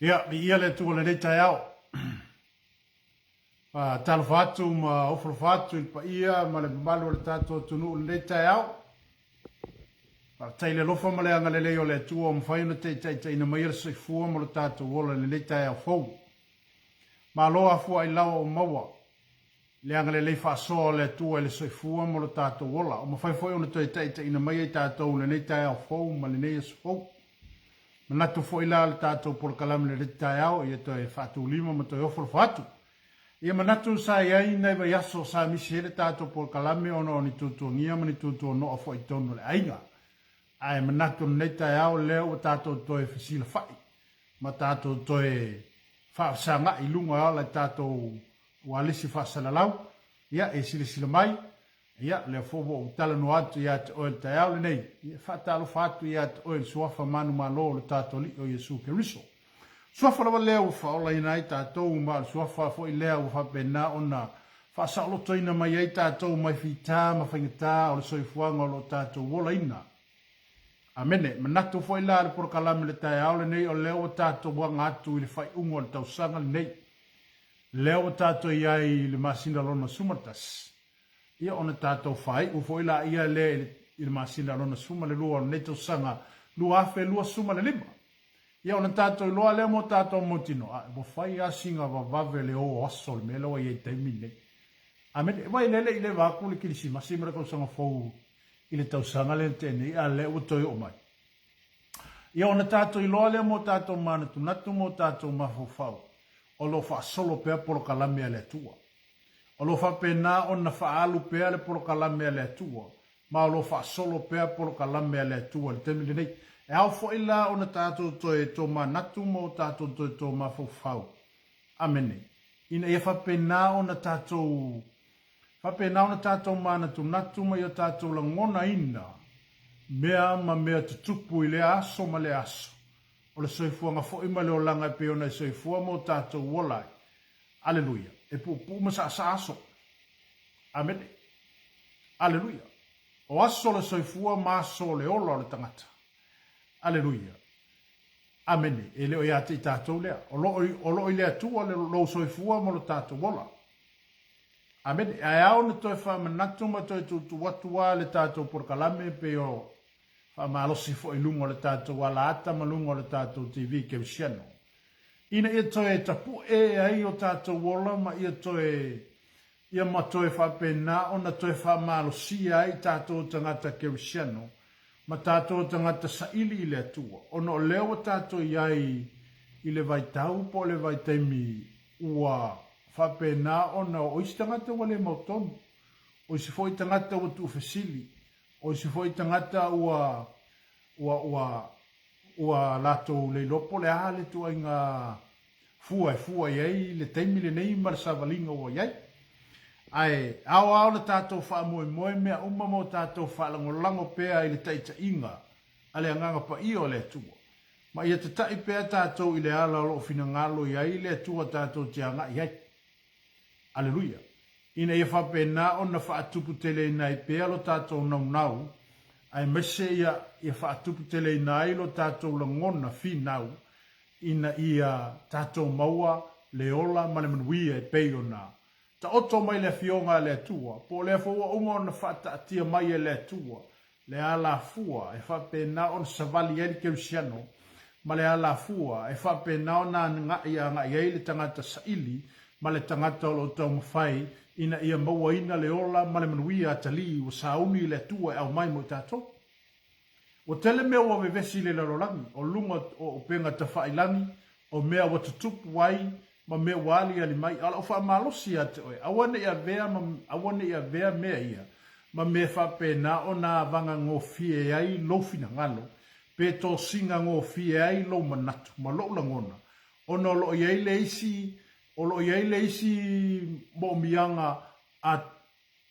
Ia, mi ia le tu le nei tai au. Talo fatu ma ofro fatu il pa ia ma le malu le tato tunu le nei tai au. Tai le lofa ma le anga le leo le tu o mwhai na te ina mai le soifua ma le tato wola le nei tai au fau. Ma loa fua i lau o maua. Le anga le lei fasoa le tu le soifua ma le tato wola. O mwhai foi ona te ina mai e tato le nei tai au fau ma le nei asu fau. Manatu fo ila le tatou por kalam le rita yao ia to e fatu lima ma to ofo fatu ia manatu sa ia nei va yaso sa misi le tatou por kalam ono ni tutu ngia ma ni tutu no fo itono le ainga ai manatu nei ta yao le o tatou to e fisila fai ma tatou to e fa sanga i lunga le tatou walisi fa salalau ia e sila mai ia le fobo tala no atu ia te oel te au nei ia fatalo fatu ia te oel suafa manu malo le tatoli o Yesu Keriso suafa la leo fa ola ina i tatou ma suafa fo i leo fa pena ona fa salo toina mai ai tatou mai fita ma fingata o le soifuanga o lo tatou wola ina amene manatu fo i la le por kalame le tai au le nei o leo tatou wanga atu i le fai ungo le tausanga le nei leo tatou iai le masina lona sumatas ia ona tatou fai u foi la ia le il masina lona suma le lua nei to sanga lua afe lua suma le lima ia ona tatou loa le mo tatou motino a mo fai a singa va vave le o asol me lo ia te mine a me vai le va ku le kilisi masima ko sanga fo ile tau sanga le tene a le o toi o mai ia ona tatou loa le mo tatou mana tu natu mo tatou mafofau o lo fa solo pe por kalame le tua o lo fa pena ona fa alu pe le por kalame le tua ma o lo fa solo pe por kalame le tua le temi nei e au fo ila ona tatou to manatu mo tatou to mafofau amene ina ia fa pena ona tatou mana tu natu ma ia tatou la ngona ina mea tutupu i le aso ma le aso o le soifuanga fo ima le o langa pe ona soifua mo tatou wolai aleluia e pu ma sa aso amen aleluia o aso le soifua ma aso le olo le tangata aleluia amen e le o ia te tatou lea o lo i lea tua le lo soifua mo le tatou wola amen e au na toi fa manatu ma toi tu watua le tatou por kalame pe o fa malosi fo i lungo le tatou wala ata ma lungo le tatou TV ke visiano ina ia toe tapu e ai o tatou wola ma ia toe ia ma toe fa pena ona toe fa malosi ai tatou tangata ke visiano ma tatou tangata sa ili le atua ona o leo tatou iai i le vaitau po le vaitaimi ua fa pena ona o isi tangata wale mautonu o isi foi tangata ua tu fesili o isi foi tangata ua lato le lopo le ale tu inga fua iai le taimi le nei mar savalinga ua iai ai au le tatou fa moe mea uma mo tatou fa lango pea i le taita inga ale anganga pa io le tua ma ia te tai pea tatou i le ala lo fina ngalo iai le tua tatou tianga iai aleluia ina ia fa pena ona fa atupu tele nai pea lo tatou nau ai mese ia fa atupu tele nai lo tatou langona finau ina ia tatou maua le ola ma le manuia e peiona ta oto mai le fionga le tua po le fo unga na fa tia mai le tua le ala fua e fa pena on savali e ke usiano ma le ala fua e fa pena ona nga ia le tangata saili ma le tangata lo tau fai ina ia maua ina le ola ma le manuia tali o sauni le tua au mai mo tatou o tele mea ua vevesi le larolangi o lunga o penga tawhailangi o mea wa tutupu wai ma mea wali ali mai ala o wha malosi ate oe awane ia vea mea ia ma mea wha pena o nā vanga ngō fie ai lo fina ngalo pe tō singa ngō fie ai lo manatu ma lo langona o no lo iai le isi mo mianga a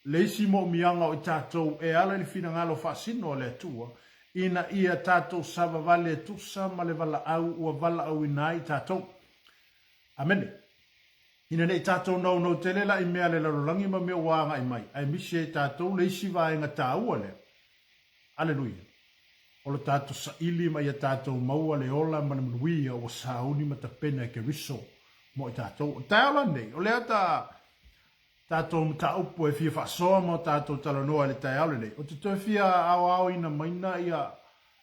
le isi mo mianga o tātou e ala li fina ngalo wha sino le tua ina ia tatou sava vale tusa ma le vala au ua vala au inai tatou. Amene. Ina nei tatou no tele la i mea le larolangi ma mea wanga i mai. Ai misi e tatou le isi vaenga tāua le. Aleluia. o le tātou sa ili ma ia tātou maua le ola ma le mluia o sauni ma ta pena ke riso mo i tātou. O tāola nei, o lea tātou mta upo e fia whaasoa mo tātou talanoa le tāola nei. O te toi fia au ina maina ia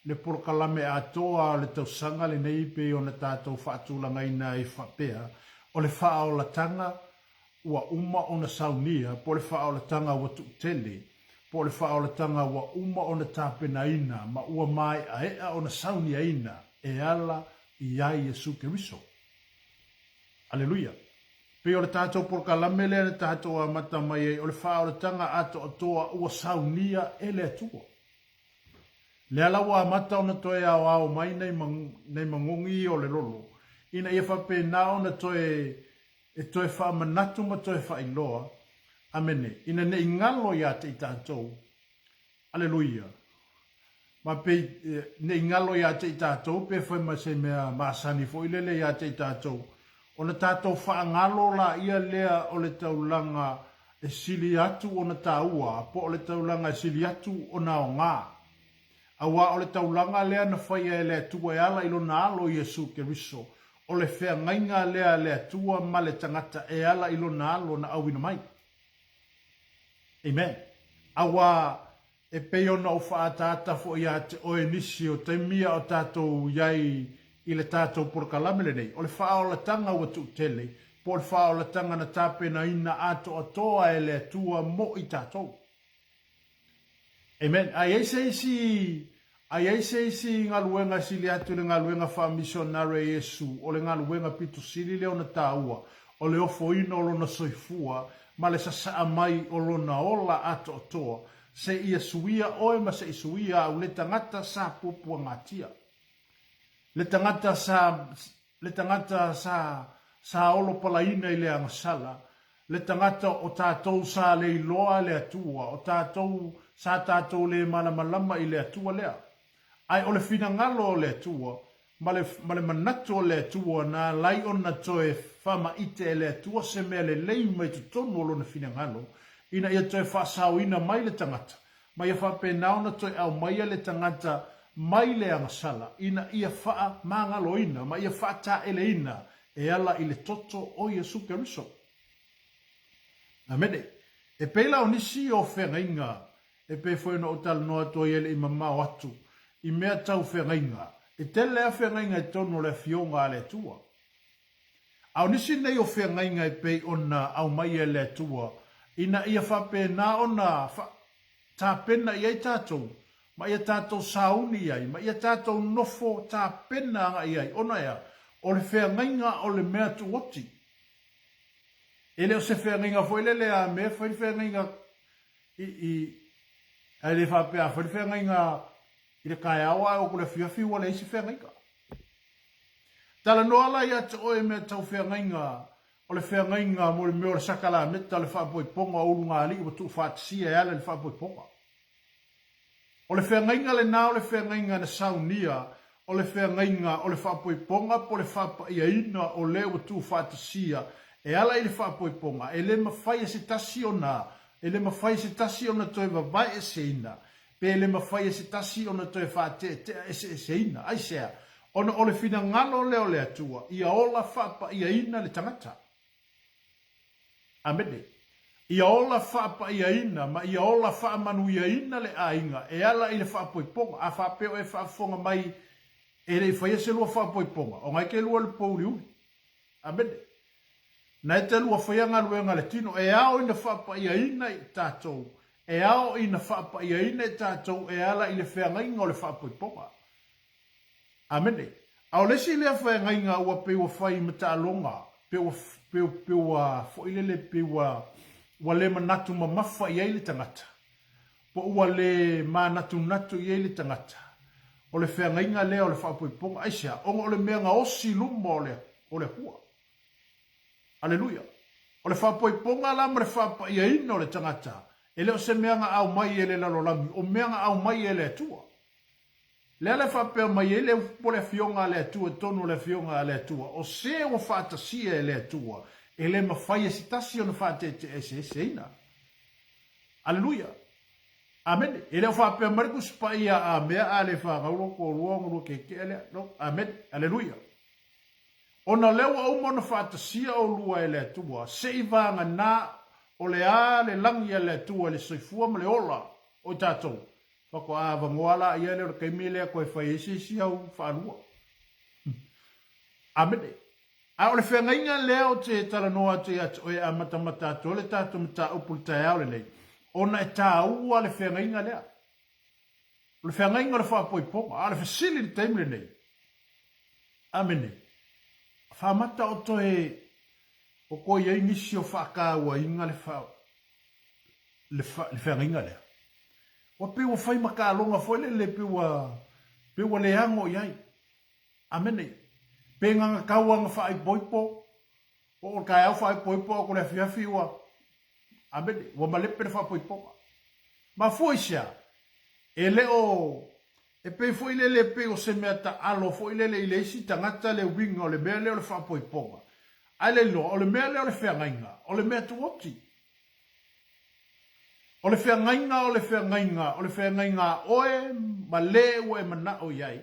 le porokalame atoa le tausanga le nei pe o na tātou whaatulanga ina i whapea o le whaolatanga ua uma o na saunia, po le whaolatanga ua tuutele, po le whaolatanga ua uma o na tāpena ina, ma ua mai a ea o na saunia ina, e ala i ai Jesu Keriso. Aleluia. Pe o le tātou porokalame le le tātou a mata mai o le whaolatanga ato atoa ua saunia e le atua. Le ala wa mata ona toe au mai nei mangongi o le lolo. Ina ia whapena ona toe e toe wha manatu ma toe wha iloa. Amene. Ina ne ingalo ia te i tātou. Aleluia. Ma pe ne ingalo ia te i tātou. Pe whai ma se mea maasani fo ilele ia te i tātou. Ona tātou wha ngalo la ia lea o le taulanga e sili atu o na tāua. Po o le taulanga e sili atu o na o ngā. Awa o le taulanga lea na whaia e lea tua e ala ilo na alo Jesu Keriso. O le whea ngainga lea tua ma le tangata e ala ilo na alo na awina mai. Amen. Awa e peo na ufa atata fo ia te oe nisi o te mia o tātou iai i le tātou porokalamele nei. O le wha o la tanga ua tu tele. Po le wha o la tanga na tāpena ina ato atoa e lea tua mo i tātou. Amen. Ai eisi ngā luenga sili atu le ngā luenga wha missionare Yesu, o le ngā luenga pitu sili leo na tāua, o le ofo ino o lona soifua, ma le sasaa mai o lona ola ato atoa, se ia suia oe ma se isuia au le tangata sa pupua ngatia. Le tangata sa olo palaina i le angasala, le tangata o tātou sa le iloa le atua, o tātou sa tātou le malamalama i le atua lea. Ai o le fina ngalo o le atua, ma le manatu o le atua na lai o na toe whama ite e le atua se mea le lei mai tutonu o lona fina ngalo, ina ia toe whaasau ina mai le tangata. Ma ia whapena ona toe au mai le tangata mai le angasala, ina ia wha mangalo ina, ma ia wha ta ele ina, e ala i le toto o Jesu Keriso. Amene, e peila o nisi o whengainga, e pe foi no tal no to ele i mama watu, i mea tau whengainga, e tele a whengainga i tono le fionga le tua. Au nisi nei o whengainga i pei ona au mai e le tua, ina ia whape na ona ta pena i ai tātou, ma ia tātou sauni ai, ma ia tātou nofo ta pena anga i ai, ona ea, o le whengainga o le mea tu oti. Ele o se whengainga foi le a mea, foi whengainga ai le whapea, foi whengainga i le kai awa o kule whiawhi wale isi whengainga. Tala noa la ia te oe mea tau whengainga, o le whengainga mo le mea o le sakala meta le whapoi ponga o urunga ali, o tu whaatisia e ale le whapoi ponga. O le whengainga le nao le whengainga na saunia, o le whengainga o le whapoi ponga, po le whapa ia ina o le o tu whaatisia, e ala i le whapoi ponga, e le mawhai se tasi o nā, e le mawhai se tasi o na toi wawai e se ina, pe le mawhai se tasi o na toi whaate e se ina, ai sea, ona o le whina ngalo leo le atua, ia ola whapa ia ina le tangata. Amene, ia ola whapa ia ina, ma ia ola wha manu ia ina le ainga, e ala i le whapoi ponga, a whapeo e whafonga mai, e le whai se lua whapoi ponga, o ngai ke lua le pouri ui. Amene. Na e te lua whaianga luenga le tino, e ao ina whapa ia ina i tātou, e ao ina whapa ia ina i tātou, e ala i le whainga o le whapoi ponga. Amene. Ao lesi lea whainga ua peua whai mata alonga, peua whailele peua wale manatu mamafa i eile tangata. Po ua le manatu i eile tangata. O le whainga lea o le whapoi ponga, aisea, onga o le mea nga osi lumba o le hua. Aleluia. O le whapoi ponga la ma le whapa ia ina o le tangata. E leo se meanga au mai e le lalolami. O meanga au mai e le atua. Lea le whapea mai e le po le fionga le atua, tonu le fionga le atua. O se o whatasia e le atua. E le mawhai e sitasi o na whate e se ina. Aleluia. Amen. Ele fa pe markus pa ia a mea ale fa ngau ko ruang ru ke ele no. Amen. Haleluya. Ona lewa o mona fa tasia o lua ele tua. Seiva nga na o le a le langi ele tua le soifua ma le ola o tatou. Wako a vangoala ia le ke mele ko e fa isi si au fa lua. Amen. A o le whenga inga leo te tala noa te atu o e amatamata to le tatou mta upulta au le nei. Ona e tā ua le whenga inga lea. Le whenga inga le whapoiponga. A le whasili le taimle nei. Amene. Whamata o toe o ko ia inisi o whakaua inga le whenga inga lea. Wa piwa whai makalonga fwele le piwa le ango iai. Amene. Penganga kauanga whai poipo. O kai au whai poipo ko le whiawhiwa. Amene, wa malepe le whapoiponga. Ma fuisia, e leo, e pe fo ile le pe o se mea ta alo, fo ile le ile isi tangata le winga o le mea leo le whapoiponga. Ale lo, o le mea leo le whiangainga, o le mea tuoti. O le whiangainga, o le whiangainga, o le whiangainga oe, ma le ue mana o iai.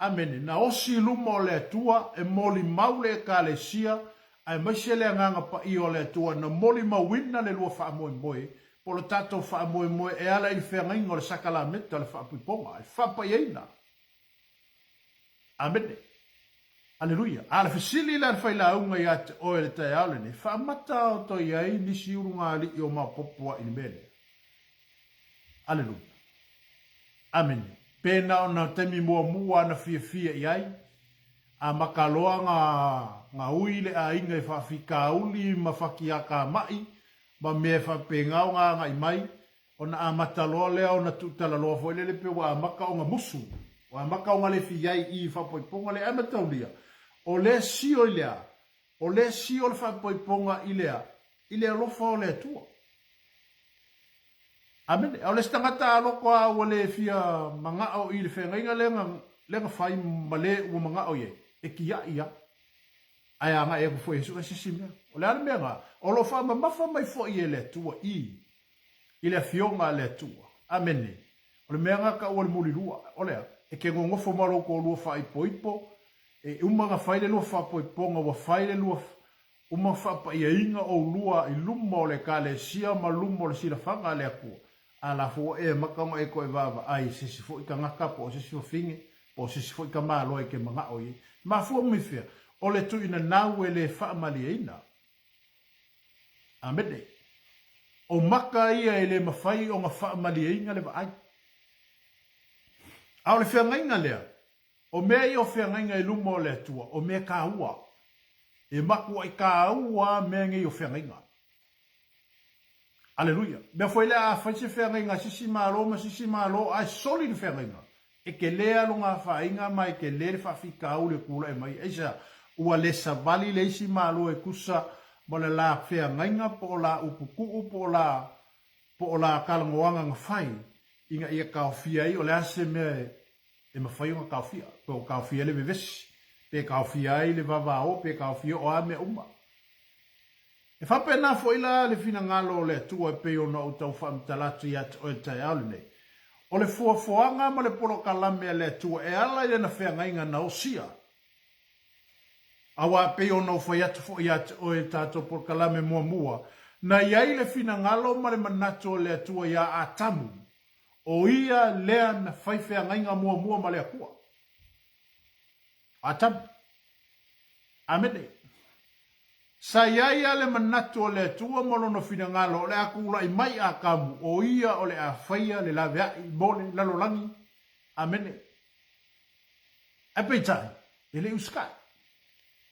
Amene, na osi luma o le atua, e moli maule e ka le sia, ai maisele nganga pa i o le tua na moli mawina le lua wha moe moe, po le tato wha moe moe e ala i whenga ingo le sakala meta le wha puiponga, e whapa ieina. Amene. Aleluia. Ala whisili la whaila unga i ate oe le tae aulene, wha mata o to iai nisi urunga li i o maa popua i mele. Aleluia. Amene. Pena o na temi mua mua na fia iai, a makaloa nga uile a inga i whawhika uli ma whakiaka mai, ma mea whapengao nga i mai, o na a mataloa lea o na tutala loa fo ele pe wa maka o nga musu, wa maka o nga le fiai i whapoiponga le amataulia, o le sio ilea, o le sio le whapoiponga ilea lofa o le atua. Amen, o le stangata aloko a wale fia manga o i le whengainga lenga whai male ua manga o ye. E kia ia. Ai anga e kufo Yesu kasi simea. O le ana mea ngā. O lo wha mafa mai fo i e le tua i. I le fionga le tua. Amene. O le mea ngā ka ua le muli lua. O lea. E ke ngongofo maro ko lua wha i poipo. E umanga whaile lua wha poiponga wa whaile lua. Umanga wha pa ia inga o lua i luma o le ka le sia ma luma o le sila whanga le akua. A la fo e makama e koe vava. Ai sisi fo i ka ngaka po sisi fo finge. Po sisi fo i ka maa loe ke mga o i. Ma fua mwifia, o le tu ina nau e le whaamali eina. Amene. O maka ia e le mawhai o nga whaamali eina le wa ai. A o le whiangainga lea, o mea i o whiangainga i luma o le atua, o mea ka ua. E makua i ka ua mea ngi o whiangainga. Aleluia. Mea foi lea a whaise whiangainga sisi malo, ai soli le whiangainga. E ke lea longa whainga mai ke lea whawhika au le kula e mai. Eisa, ua le savali le isi malo e kusa mo le la whea ngainga po la upuku po la kalangoanga nga whai. Inga ia kaofia i o le ase mea e mawhai o nga kaofia. Ko kaofia le vevesi. Pe kaofia i le vavao, pe kaofia o ame uma. E whapena fo ila le fina ngalo le tua e peo na utau whamtalatu i atu o e tai au nei. O le fuafuanga ma le polo kalame le tua e ala i na whengainga na osia. Awa peo na ufai atu fo i atu o e tato polo kalame mua mua. Na iai le fina ngalo ma le manato le tua ia atamu. O ia lea na whai whengainga mua mua ma le akua. Atamu. Amene. Sa iai ale manato le tua malono fina ngalo le akula i mai a kamu. O ia o le a whaia le la vea i mole lalolangi. Amene. Apeitai. Ele uskai.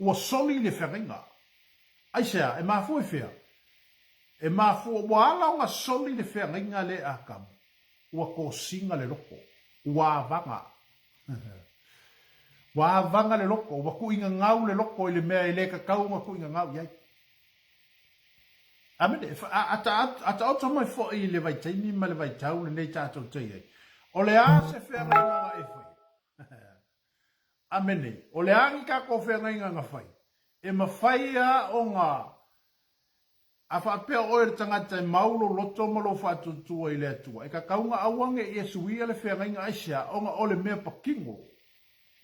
Ua soli le whengainga. Aisea, e mafu e whea. E mafu, ua ala o nga soli le whengainga le a kamu. Ua ko singa le loko. Ua vanga. Wa vanga le loko, wa ku inga ngau le loko i le mea i le kakau ma ku inga ngau iai. Amene, ata auto mai fo i le vai taimi ma le vai tau le nei tātou tei ai. O le a se whenga inga e whai. Amene, o le angi ka ko whenga inga nga whai. E ma whai a o ngā a whaapea oe le tangata e maulo loto malo whaatutua i le atua. E ka kaunga awange i esuia le whengainga aisia o nga ole mea pakingo.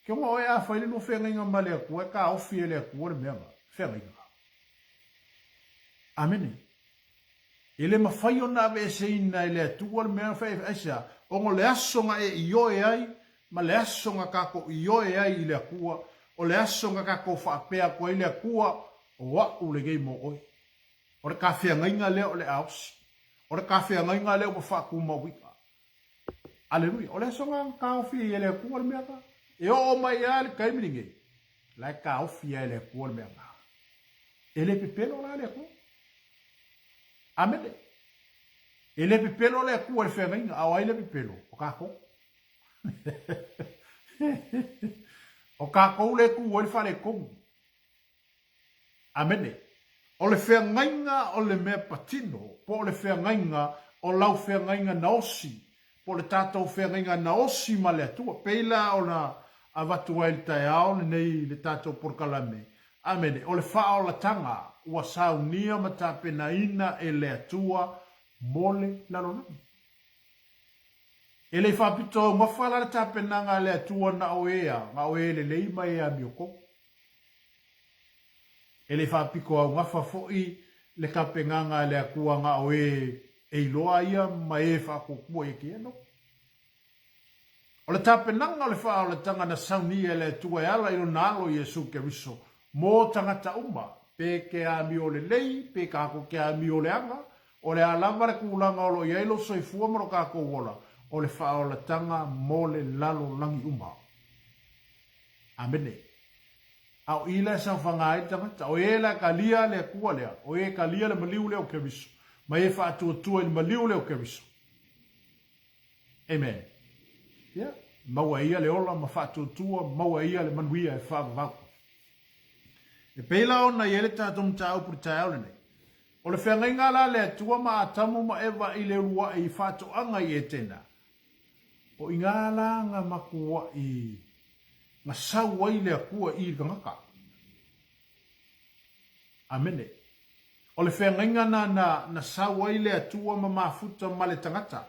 Ke onga oe a whaile no whengainga ma le akua e ka ofi e le akua le mea whengainga. Amene. Ele mawhai o na ve se ina i le atua le mea whae aisia o nga le asonga e ioe ai ma le asonga kako ioe ai i le akua o le asonga kako whaapea kua i le akua o wa ule gei mo oe. O le kawhia ngainga leo le aus. O le kawhia ngainga leo pa whaku mawika. Aleluia. O le songa kawhia i le kua le mea ka. E o mai a le kaimiringe. Lai kawhia i le kua le mea ka. E le pipelo la le kua. Amene. E le pipelo le kua le whia ngainga. Awa i le pipelo. O kako. O kako le kua le whale kongu. Amene. O le whengainga o le mea patino, po o le whengainga o lau whengainga na osi, po le tātou whengainga na osi ma le atua, peila o na avatua i le tae ao, nei le tātou porkalame. Amene, o le wha o la tanga, ua saunia ma tā pena ina e le atua, mole lalonami. E le whapito, mawhala le tā penanga le atua na oea, nga oe le leima e a mioko. E le whapiko au ngafa fo'i le kapenganga le akua nga o e iloa ia ma e whakokua e kia no. O le tapenanga o le wha o le tanga na sauni e le tua e ala ilo nalo Yesu ke riso. Mō tangata uma, pe ke a mi o le lei, pe kako ke a mi o le anga, o le alama le kulanga o lo iailo soifua maro kako wola, o le wha o le tanga mō le lalo langi uma. Amene. Au ila sa whangai tangata, o e la kalia le kua lea, o e kalia le maliu leo ke riso, ma e wha atua le maliu leo ke riso. Amen. Yeah. Maua ia le ola, ma wha atua, maua ia le manuia e wha vavako. E peila o na iele tātum tāu puri tāu le nei. O le whengai ngā la le atua ma atamu ma ewa i le rua i whato anga i e tena. O i ngā la ngā makua i nga sawa i le akua i gangaka. Amene. O le whengainga na sawa i le atua ma mafuta ma le tangata.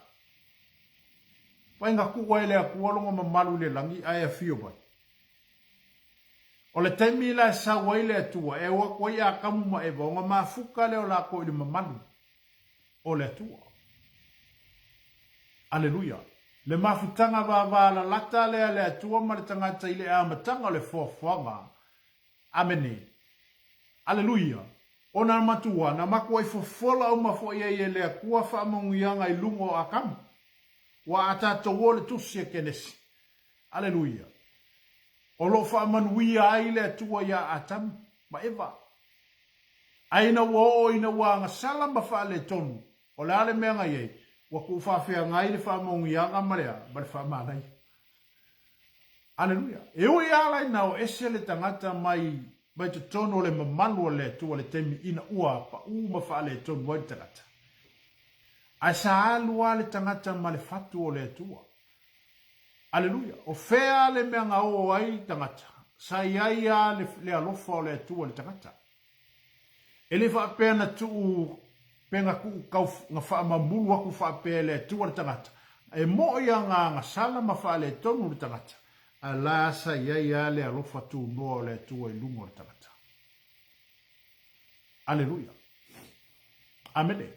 Pai ngā kua i le akua longa ma malu le langi ai a fio bai. O le taimi la sawa i le atua e wa koi a kamu ma e vonga mafuka le o la ko i le mamalu. O le atua. Aleluia. Le mafutanga wa la lata le atua ma le tangata i le amatanga le fofuanga. Amene. Aleluia. Ona matua na makua i fofola o mafo ia i le akua wha amongianga i lungo a kamu. Wa atato wo le tusi e kenesi. Aleluia. O lo wha amanuia ai le atua ia atamu. Ma eva. Aina wo ina wa ngasala ma wha le tonu. O le ale mea ngai wa ku fa fe ngai le fa mongi anga marea ba fa manai. Aleluia. E o ia lai na o ese le tangata mai te tono le mamalu le tu le temi ina ua pa u ma fa le tonu wa tangata. Ai sa alua le tangata ma le fatu o le tua. Aleluia. O fea le mea nga o ai tangata. Sa iaia le alofa o le tua le tangata. Ele fa pena tu penga ku kau nga wha mamulu aku wha pele tua le tangata. E mo ia nga sala ma wha le tonu le tangata. A la sa ia le alofa tu noa le tua i lungo le tangata. Aleluia. Amene.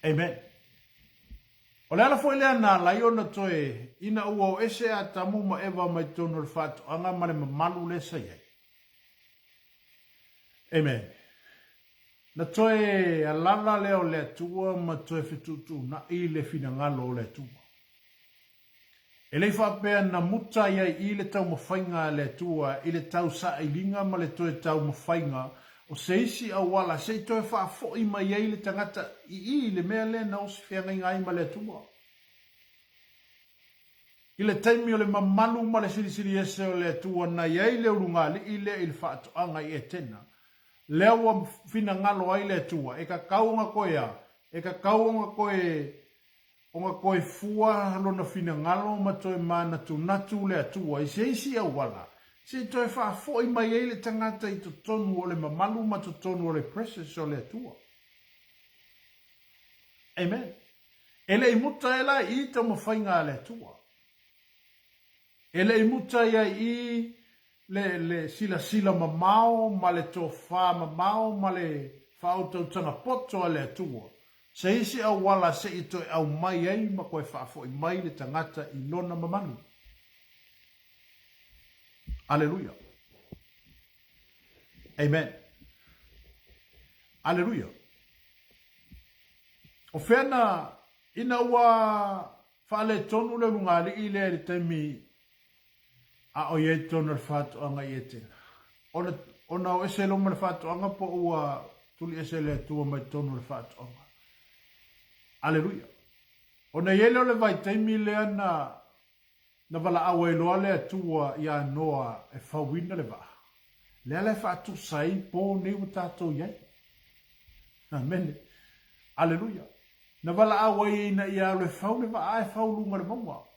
Amen. O le ala fo ilea na lai ona toe ina ua o ese a tamu ma eva mai tonu le fatu anga mane ma malu le sa iai. Amen. Na toe alala leo le atua ma toe fitutu na i le fina ngalo le atua. E le whapea na muta iai i le tau mawhainga le atua, i le tau sa ilinga ma le toe tau mawhainga, o se isi a wala, se toe whaafo i ma iai le tangata i le mea le na o se whianga ngai ma le atua. I le taimi o le mamalu ma le sirisiri ese o le atua na iai le urunga li i le il whaatoanga i e tena. Leo wa fina ngalo ai le tua, e ka kaunga koe a, e ka kaunga koe, onga koe fua halo na fina ngalo ma toe mana tu natu le atua, i se isi au wala, Se toi whaafo i mai eile tangata i to tonu o le mamalu ma to tonu o le precious o le atua. Amen. Ele i muta ela i te mawhainga le atua. Ele i muta ia i le sila mamao ma le tofa mamao ma le whautautanga poto a le atua. Se isi au wala se i toi au mai ei ma koe whaafo i mai le tangata i lona mamanu. Alleluia. Amen. Alleluia. O whena ina ua whaale tonu le lungali i le taimi a o ye tonu le whātu anga i ete. Ona o ese loma le whātu anga po ua tuli ese le tua mai tonu le whātu anga. Alleluia. Ona yele o le vai taimi le ana na wala awe loa le atua i a noa e whawina le waa. Lea le whaatu sai po ni u tātou iei. Amen. Alleluia. Na wala awe ina i a le whau le waa e whau lunga le maua.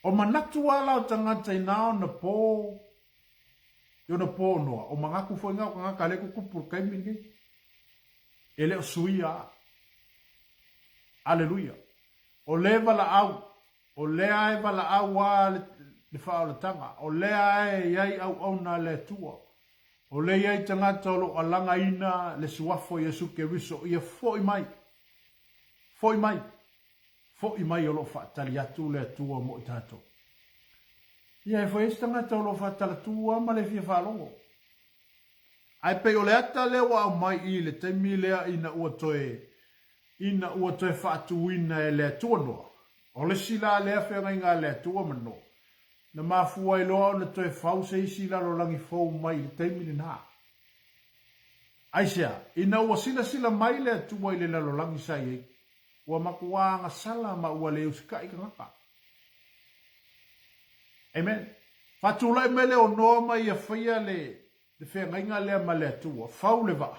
O manatu wala o tangata i nao na po yo na po noa. O mangaku fo inga o ngaka leku kupur kaimingi. Ele o suia. Alleluia. O le wala au. O lea e wala awa le whaolatanga. O lea e iai au na le tua. O lea iai tangata lo alanga ina le suafo Yesu ke riso. Ia foi mai. Foi mai. Foi mai o lo whaatali atu le tua mo i tato. Ia e foi esi tangata o lo whaatala tua ma le fia whalongo. Ai pe o le ata lewa au mai i le teimi lea ina ua toe. Ina ua toe whaatu ina e le tua noa. O le sila lea whenga inga lea tua mano. Na mafua i loa na toe whau se sila lo langi fau mai i teimini nā. Aisea, ina ua sila mai lea tua i le lalo langi sai e. Ua makuanga sala ma ua le usika i kangaka. Amen. Fatula i mele o noa mai a whaia le whenga inga lea ma lea tua. Fau le waa.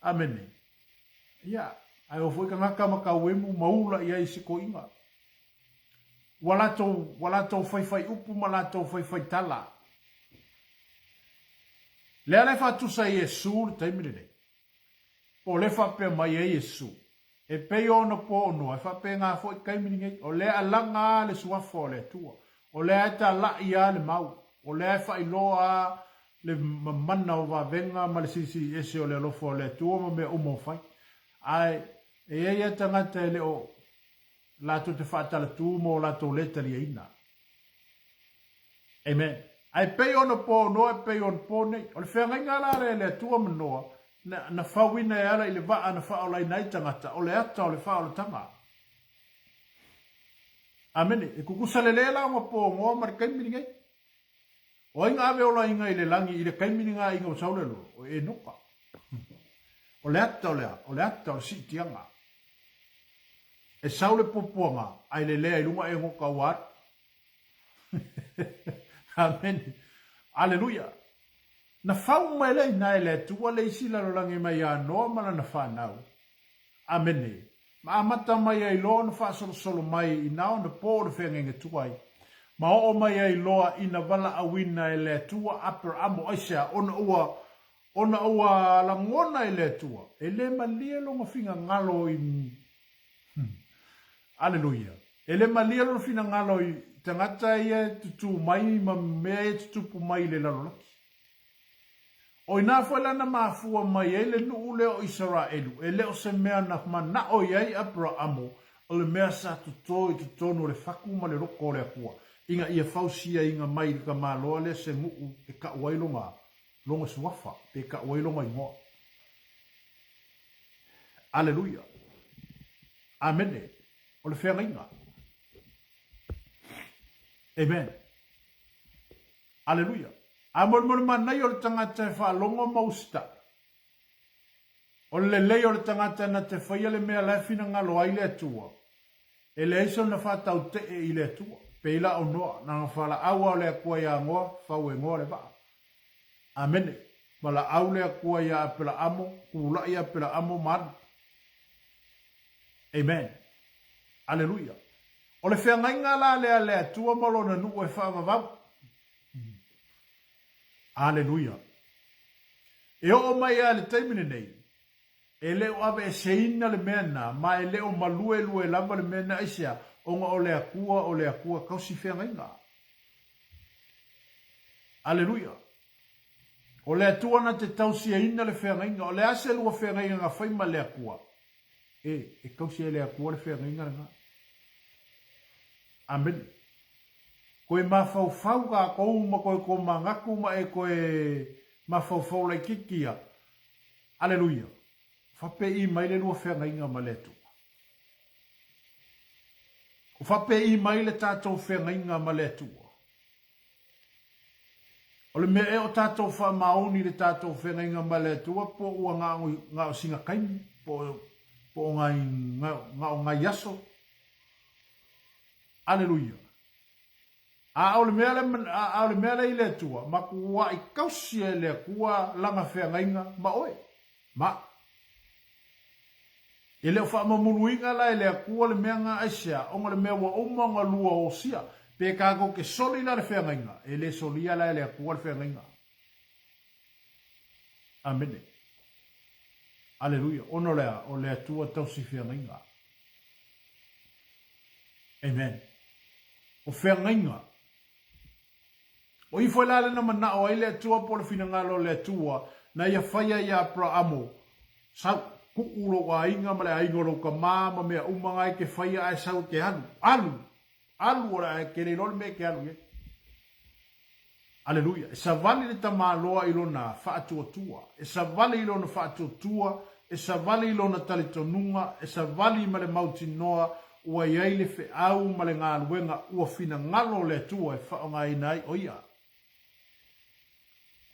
Amen. Ia. Ai o foi kangaka makauemu maula ia isi ko inga. Walatou fai upu malatou fai tala. Lea le fatusa Yesu le taimine nei. Po le fape mai e Yesu. E pei ona po ono. E fape ngā foi kaimini ngei. O lea alanga le suafo le tua. O lea eta la ia le mau. O lea fai loa le mamana o va venga ma le sisi ese o le lofo le tua ma me umo fai. Ai e ia tangata ele o lato te whaatala tū mo lato leta lia ina. Amen. Ai pei ona po noa e pei ona po nei. O le whenga inga la re le tua manoa na whawina e ala i le waa na whaolai nai tangata o le ata o le whaola tanga. Amen. E kukusa le lela ma po ngoa mara kaimini ngai. O inga ave ola inga i le langi i le kaimini nga inga o saulelo. O e noka. O le ata o le sitianga. E saule pupuanga, ai le lea ilunga e ngoka wat. Amen. Alleluia. Na whau mai lei nai le tua le isila lo langi mai a noa mana na whanau. Amen. Ma amata mai ai loa na whaasolo solo mai i nao na po le whengenga tuai. Ma o mai ai loa ina wala awina e le tua upper amo aisea ona ua langona e le tua. E le malia longa finga ngalo i Alleluia. Ele malia lo fina ngalo i tangata ia tutu mai ma mea tutupu mai le lalolaki. O ina fwela na mafua mai ele nuu leo Israelu. Ele o se mea na mana o iai Abrahamo. O le mea sa tuto i tutonu le faku ma le roko le akua. Inga ia fausia inga mai ka maloa le se muu e ka wailonga. Longa suafa. Pe ka wailonga ingoa. Alleluia. Amen. O le whenga inga. Amen. Alleluia. A mol manai o le tangata e whaalonga mausta. O le lei o le tangata na te whaia le mea laifina ngalo ai le atua. E le iso na whatau te e i le atua. Peila o noa na ngawhala aua o le akua ia ngoa, whau e ngoa le waa. Amen. Mala au le akua ia apela amo, kula ia apela amo man. Amen. Alleluia. O le whengainga la lea tua malona nu e whaamavau. Aleluia. E o mai a le taimine nei. E leo ave e seina le mena, ma e leo malue lue lava le mena isia, onga o le akua kausi whengainga. Aleluia. O le atua na te tausia ina le whengainga, o le ase lua whengainga ngā whaima le akua. E kausi e le akua le whengainga nga. Amen. Koe mawhau ka kou ma koe ko mangaku ma e koe mawhau lai kikia. Aleluia. Whape i mai le lua whengainga ma le tu. O whape i mai le tātou whengainga ma le tu. O le mea e o tātou wha maoni le tātou whengainga ma le tu. Po ua ngā o singa kaini. Po ngā o ngā yaso. Aleluia. A ole mea le ile tua, ma kua I kausi e le kua langa whengainga ma oe. Ma. E leo wha mamuluinga la e le kua le mea ngā aisia, onga le mea wa umanga lua o sia, pe kako ke soli la le whengainga, e le solia la e le kua le whengainga. Amene. Aleluia. Ono lea, o le tua tausi whengainga. Amen. O whengainga. O I foi lale na mana o ele atua po le finangalo le atua na ia whaia ia pra amo. Sau ku ulo wa inga ma le aingoro ka mama mea umanga ke whaia ai sau ke anu. Alu ora ke le lor me ke anu. Aleluia. E sa vali le tamaloa I lona whaatua tua. E sa vali I lona whaatua tua. E sa vali I lona talitonunga. E sa vali ma le mauti noa. Ua iai le fe au ma le ngā luenga. Ua fina ngalo le tua e whaonga inai o ia.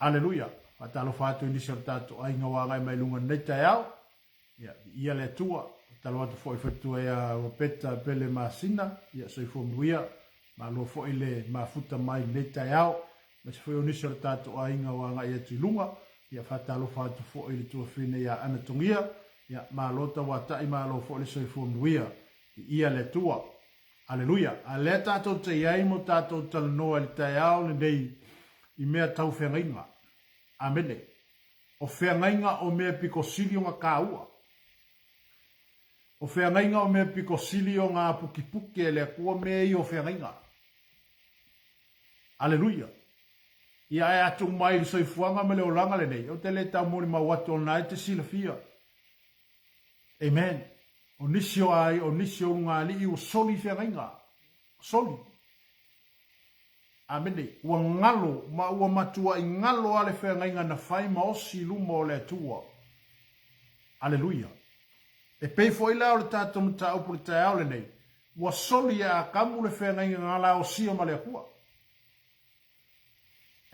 Aleluia. Atalo fatu ini sa tatu ai ngawa ngai mai lunga nei tai au. Ia le tua. Talo atu foi fatua ia peta pele masina. Ia soi fo muia. Ma lo foi le mafuta mai nei tai au. Ma se foi onisa tatu ai ngawa ngai atu lunga. Ia fatalo fatu foi le tua fine ia anatongia. Ia ma lo ta wata I ma lo foi le soi fo muia. Ia le tua. Aleluia. A le tatu te iai mo tatu tala noa le tai au le dei. I mea tau whengainga. Amene. O whengainga o mea piko sili o ngā kāua. O whengainga o mea piko sili o ngā pukipuki e lea kua mea I o whengainga. Aleluia. Ia e atu mai li soifuanga me leo langa le nei. O te le tau mori ma watu o nai te sila fia. Amen. O nisio ai, o nisio ngā li I o soli whengainga. Soli. Amene, ua ngalo, ma ua matua I ngalo ale whengainga na whai ma osi luma o le tua. Aleluia. E pei fo ila o le tātou mta upu le tai au le nei. Ua soli a kamu le whengainga ngala o sia ma le kua.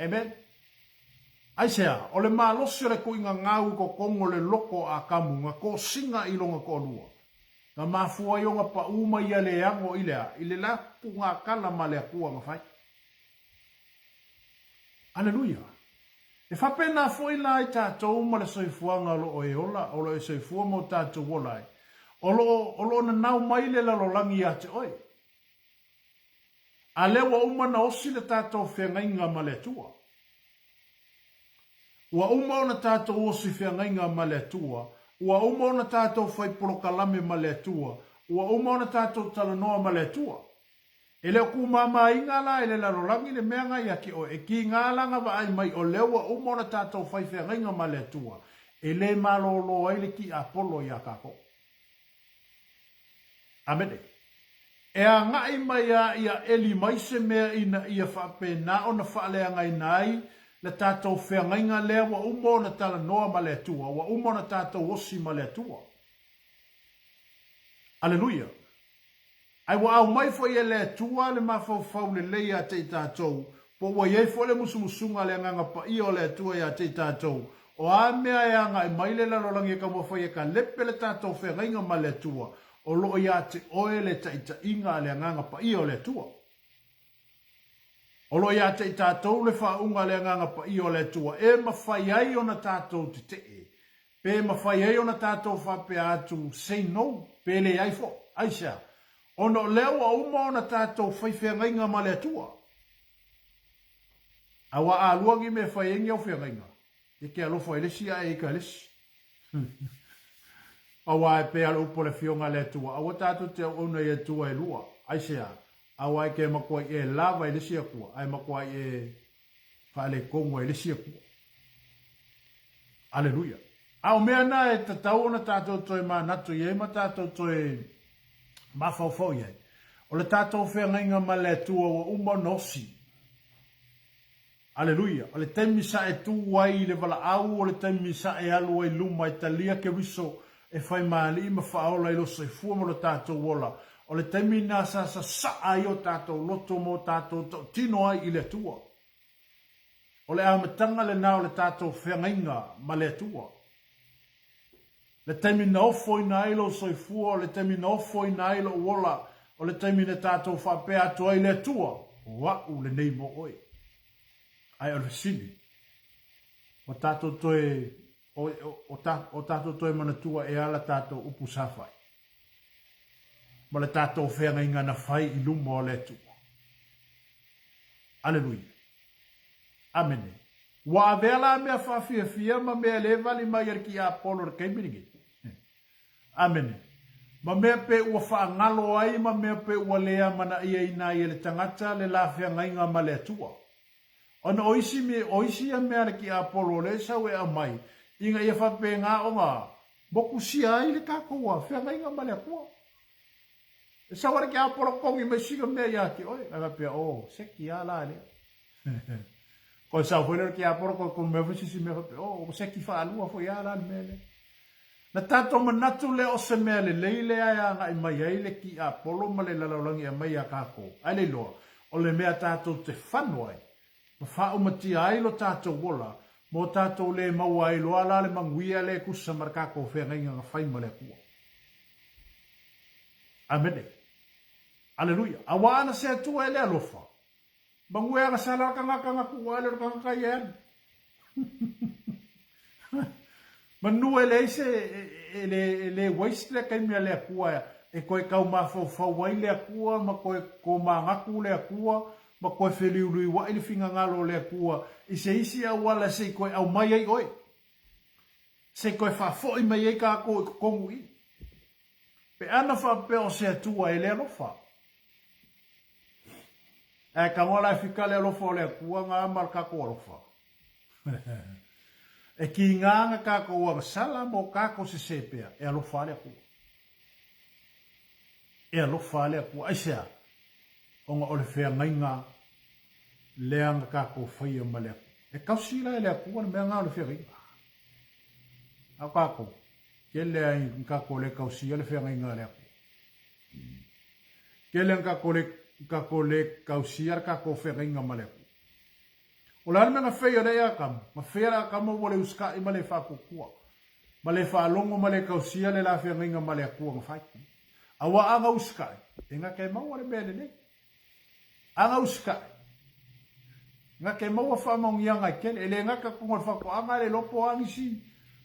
Amen. Aisea, o le malosi le ko inga ngau ko kongo le loko a kamu, nga ko singa I longa ko lua. Nga mafua I onga pa uma ia le ango ilea, ile la pu ngā kala ma le kua nga whai. Aleluia. E whapena foi la I tātou ma le soifuanga lo o e ola, o lo e soifua mo tātou wolai. O lo na nau mai le lalo langi a te oi. A lewa uma na osi le tātou whengainga ma le tua. Ua uma o na tātou osi whengainga ma le tua. Ua uma o na tātou whai porokalame ma le tua. Ua uma o na tātou talanoa ma le tua. E leo ku mama inga la ele la rolangi le mea ngai aki o e ki ngā langa wa ai mai o lewa umona tātou whaiwhea ringa ma le tua. E le malolo aile ki Apollo I a kako. Amene. E a ngai mai a ia eli mai se mea ina ia whape na o na whaalea ngai nai le tātou whea ngainga lewa umona tala noa ma le tua. Wa umona tātou osi ma le tua. Aleluia. Ai wa au mai foi ele tua le mafau le leia te tātou. Po wa ye fo le musumusunga le nganga pa I o le tua ia te tātou. O a mea e anga I mai le lalolangi ka mo foi ka lepe le tātou whengainga ma le tua. O loo ia te oe le taita inga le nganga pa I o le tua. O loo ia te tātou le whaunga le nganga pa I o le tua. E mawhai ai o na tātou te te. Pe mawhai ai o na tātou whape atu say no. Pe le ai fo. Aisha. Ono leo a uma ona tātou whaiwhengainga ma le atua. Awa a luangi me whaiengi au whengainga. E ke alofa elesi a e ka elesi. Awa e pe alo upo le fionga le atua. Awa tātou te ona i atua e lua. Aisea. Awa e ke makua e lava elesi a kua. Ai makua e whaale kongo elesi a kua. Aleluia. Ao mea na e tatau ona tātou toi ma natu i e ma tātou toi mawhauwhau iai. O le tātou whengainga ma le atua wa uma nosi. Aleluia. O le taimi sa e tu wai le wala au, o le taimi sa e alu ai luma e talia ke wiso e whai maali ima whaola i lo se fua mo le tātou wola. O le taimi na sa ai o tātou loto mo tātou tino ai i le atua. O le amatanga le nao le tātou whengainga ma le atua. Le taimi na ofo i na ilo soi fua, le taimi na ofo i na ilo wola, o le taimi na tātou whapea atu ai le atua, wau le nei mo oi. Ai o le sini. O tātou toe, o tātou toe manatua e ala tātou upu sawhai. Ma le tātou whengainga na whai i luma o le atua. Aleluia. Amene. Wa vela mea whawhia fia ma mea le vali mai ar ki a polo re keiminigi. Amene. Ma mea pe ua whaangalo ai, ma mea pe ua lea mana ia ina i le tangata le la whengainga ma le atua. Ona oisi a mea re ki a polo le sau e a mai. Inga ia whape ngā o ngā. Boku sia ai le kākoua whengainga ma le atua. E sau ar ki a polo kongi me siga mea ia ki oi. Aga pia seki a la lea. Ko sa fue que a por con me fue si me o se ki fa alua foi ala mele na tato manatu le o se mele leile ai nga i mai ele ki a polo male la langi a mai a kako ale lo o le mea tato te fanoi ma fa o mati ai lo tato wola mo tato le mau ai lo ala le manguia le kusa markako fe nga fai male ku amene aleluia awana se tu ele alofa Banguya ka sala kanga kuwala ka kayan. Manu ele se ele waste le kai le kuwa e koe kau mafo wai le kuwa ma koe ko mangaku le kuwa ma koe feliului wa ile finga ngalo le kuwa i se isi a wala se koe au mai ai oi. Se koe fa fo i mai ka ko kongui. Pe ana fa pe o se tua ele no fa. E ka wala fika le alofa le kua ngā marka ko alofa. E ki ngā ka ko ua sala mo ka ko se sepea. E alofa le kua. E alofa le kua. Aisea. Onga ole whea ngainga leanga ka ko whaia ma le kua. E kausila e le kua mea ngā ole whea ngainga. A ka ko. Ke lea i ka ko le kausila le whea ngainga le kua. Ke lea ka ko le ka ko le kausiar ka ko whengainga maleku. O la me nga whea rea kam, ma whea kam o wale uska i male whakukua. Male whalongo male kausiar le la whengainga maleku ang whaiki. Awa anga uska e nga kei maua le mene ne. Anga uska nga kei maua whamong ianga i kele, ele nga ka kunga whako anga le lopo angisi,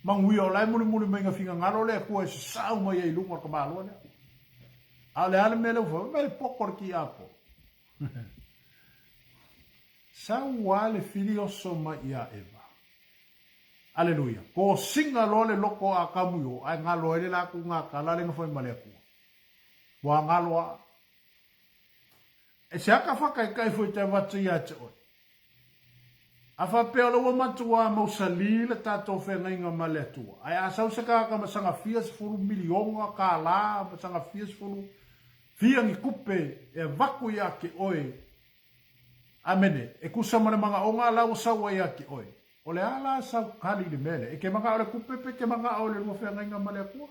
mangui o lai muli menga whinga ngaro le kua e sasau mai e ilunga ka malua le. Ale ale mele ufa, mele pokor ki apo. Sa wale fili oso ma ia eva. Aleluia. Ko singa lole loko a kamuyo, ai ngalo ele la ku nga kala le ngafoi maleku. Wa ngalo a. E se aka whaka kai foi te watu ia te oi. A whapea lo matua mausali le tato whengainga maletua. Ai asau se ka masanga fias furu milionga ka la, masanga fias furu fiangi kupe e vaku ia ke oe. Amene, e kusa mare manga o ngā lau sawa ia ke oe. O le ala sau kali le mele. E ke manga o le kupe pe ke manga o le lua whengainga male kua.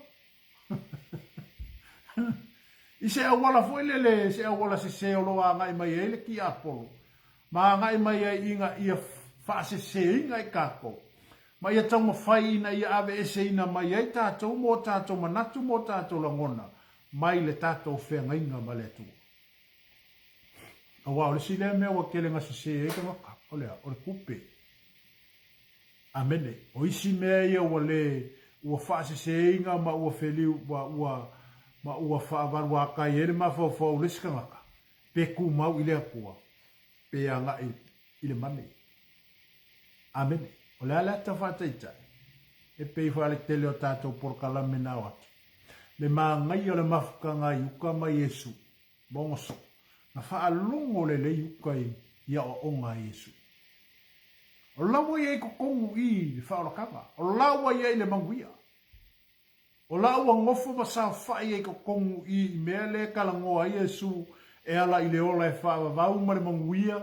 I se awala fo ele se awala se o loa ngai mai ele ki apolo. Ma ngai mai inga ia fase se inga i kako. Ma ia tau mawhai ina ia ave ese ina mai ai tātou mo tātou manatu mo tātou langona. Mai le tātou whengainga ma le tua. A wā, ole si lea mea wa kele ngasi se e ka ngaka. Ole kupe. Amene. O isi mea ia wa le ua whaase se inga ma ua wheliu, ma ua whaavaru a kai ere ma whau leskangaka. Pe ku mau ile akua. Pe anga ile mani. Amen. O le ala ta whataitai. E pe whale tele o tātou porkala me nā watu. Le maa ngai o le mafukanga i uka mai Yesu. Bongo so. Na whaalongo le yuka ia o onga Yesu. O lawa iei ko kongu i le whaolakanga. O lawa iei le manguia. O lawa ngofo masa whai iei ko kongu i mea le kalangoa Yesu. E ala i le ola e whaavavau ma le manguia.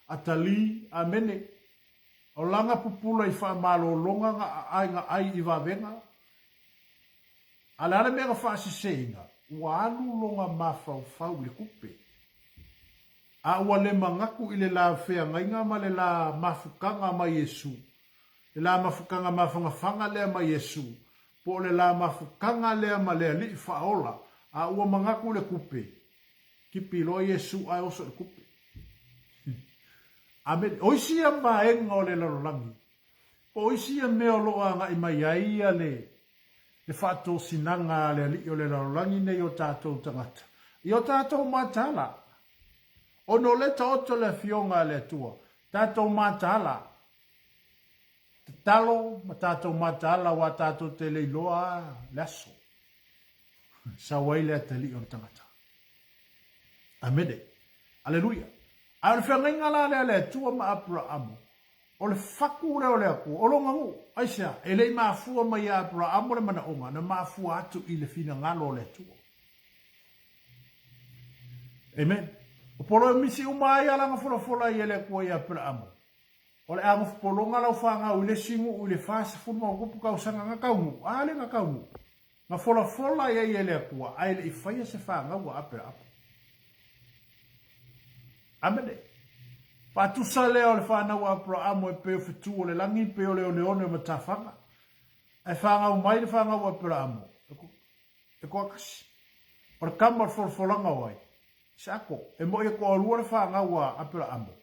Atali, amene. O langa pupula i whaamalo longa nga ai i wawenga. Ala ale mea whaasi seinga. Ua anu longa mawhau le kupe. A ua le mangaku i le la whea ngainga ma le la mafukanga ma Yesu. Le la mafukanga mawhangawhanga lea ma Yesu. Po le la mafukanga lea ma lea li whaola. A ua mangaku le kupe. Kipi lo Yesu ai oso le kupe. Amen. Oisia maenga o le larolangi. Oisia mea loa nga i mai aia le whato sinanga le ali o le larolangi nei o tātou tangata. I o tātou matala. O no le taoto le fionga le tua. Tātou matala. Te talo ma tātou matala wa tātou te leiloa laso. Sa waile te li o tangata. Amede. Aleluia. A le whenga la le tua ma Abrahamo. O le whaku reo le aku. O longa ngu. Aisha, e lei maafua mai a Abrahamo le mana onga. Na maafua atu i le fina ngalo le tua. Amen. O polo e misi umai alanga fola i ele kua i Abrahamo. O le ango polonga lau whanga u le singu u le fasa fuma o kupu kau sanga ngakaungu. Ale ngakaungu. Nga fola i ele kua. Aile i whaia se whanga ua Abrahamo. Amene. Patusa leo le whanau a Abrahamo e peo fitu o le langi peo leo leone o matawhanga. E whanga umai le whanga o Abrahamo. E kua kasi. O le kamar folanga wai. Sako. E mo e kua rua le whanga o Abrahamo.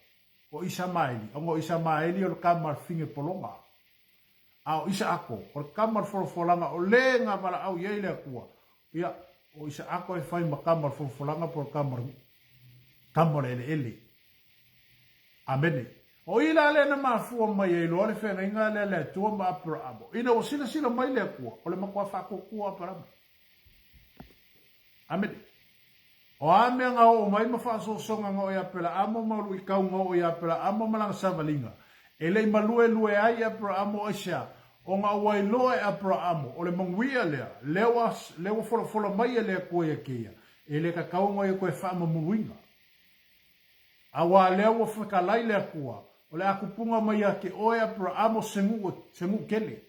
O Isamaeli. O Isamaeli o le kamar finge polonga. A o Isaako. O le kamar folanga o le ngā mara au iei lea kua. Ia. O Isaako e whai ma kamar folanga por kamar. Kamar ele. Amene. O ila le na mafua mai e loa le whenga inga le tua ma Abrahamo. Ina o sila mai le kua. O le makua whako kua Abrahamo. Amene. O ame nga o mai mawhaso songa nga o ia pela amo malu i kau nga o ia pela amo malanga savalinga. E lei malue ai Abrahamo aisha. O nga wai loa e Abrahamo. O le manguia lea. Lewa fola mai e lea kua ia kia. E le kakau nga i koe whaama muruinga. Awa leo wa whakalai lea kua. O le akupunga mai a ke oe Abrahamo sengu kele.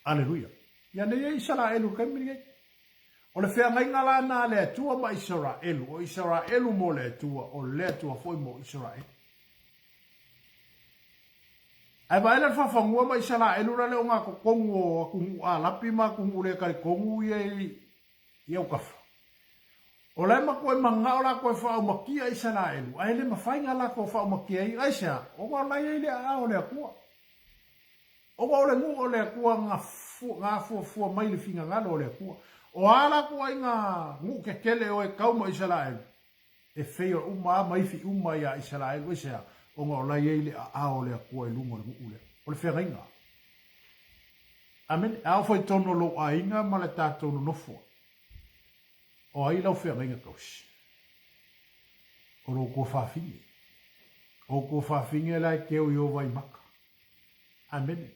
Aleluia. Ia nei Israelu kaimiri ei. O le whea ngai ngala nā lea tua ma Israelu. O Israelu mo lea tua. O lea tua foi mo Israelu. Ai vai le whawhangua ma Israelu ra leo ngā kongu o kungu a lapi ma kungu le kari kongu i au kafa. O le ma koe manga o la koe whao makia i Israelu. Ai le mawhainga la koe whao makia i Aisha. O wa lai e le a o le akua. O wa o le ngu o le akua ngā fua mai le finga ngalo o le akua. O ala koe i ngā ngu kekele o e kauma Israelu. E wheo uma maifi uma ia Israelu. Aisha. O ngā lai e le a o le akua i lungo le ngu ule. O le whea inga. Amen. Ao fai tono lo a inga ma le tātou no nofua. O ai lau whea mainga kausi. O ro kua whawhingi. O kua whawhingi lai keo i o vai maka. Amen.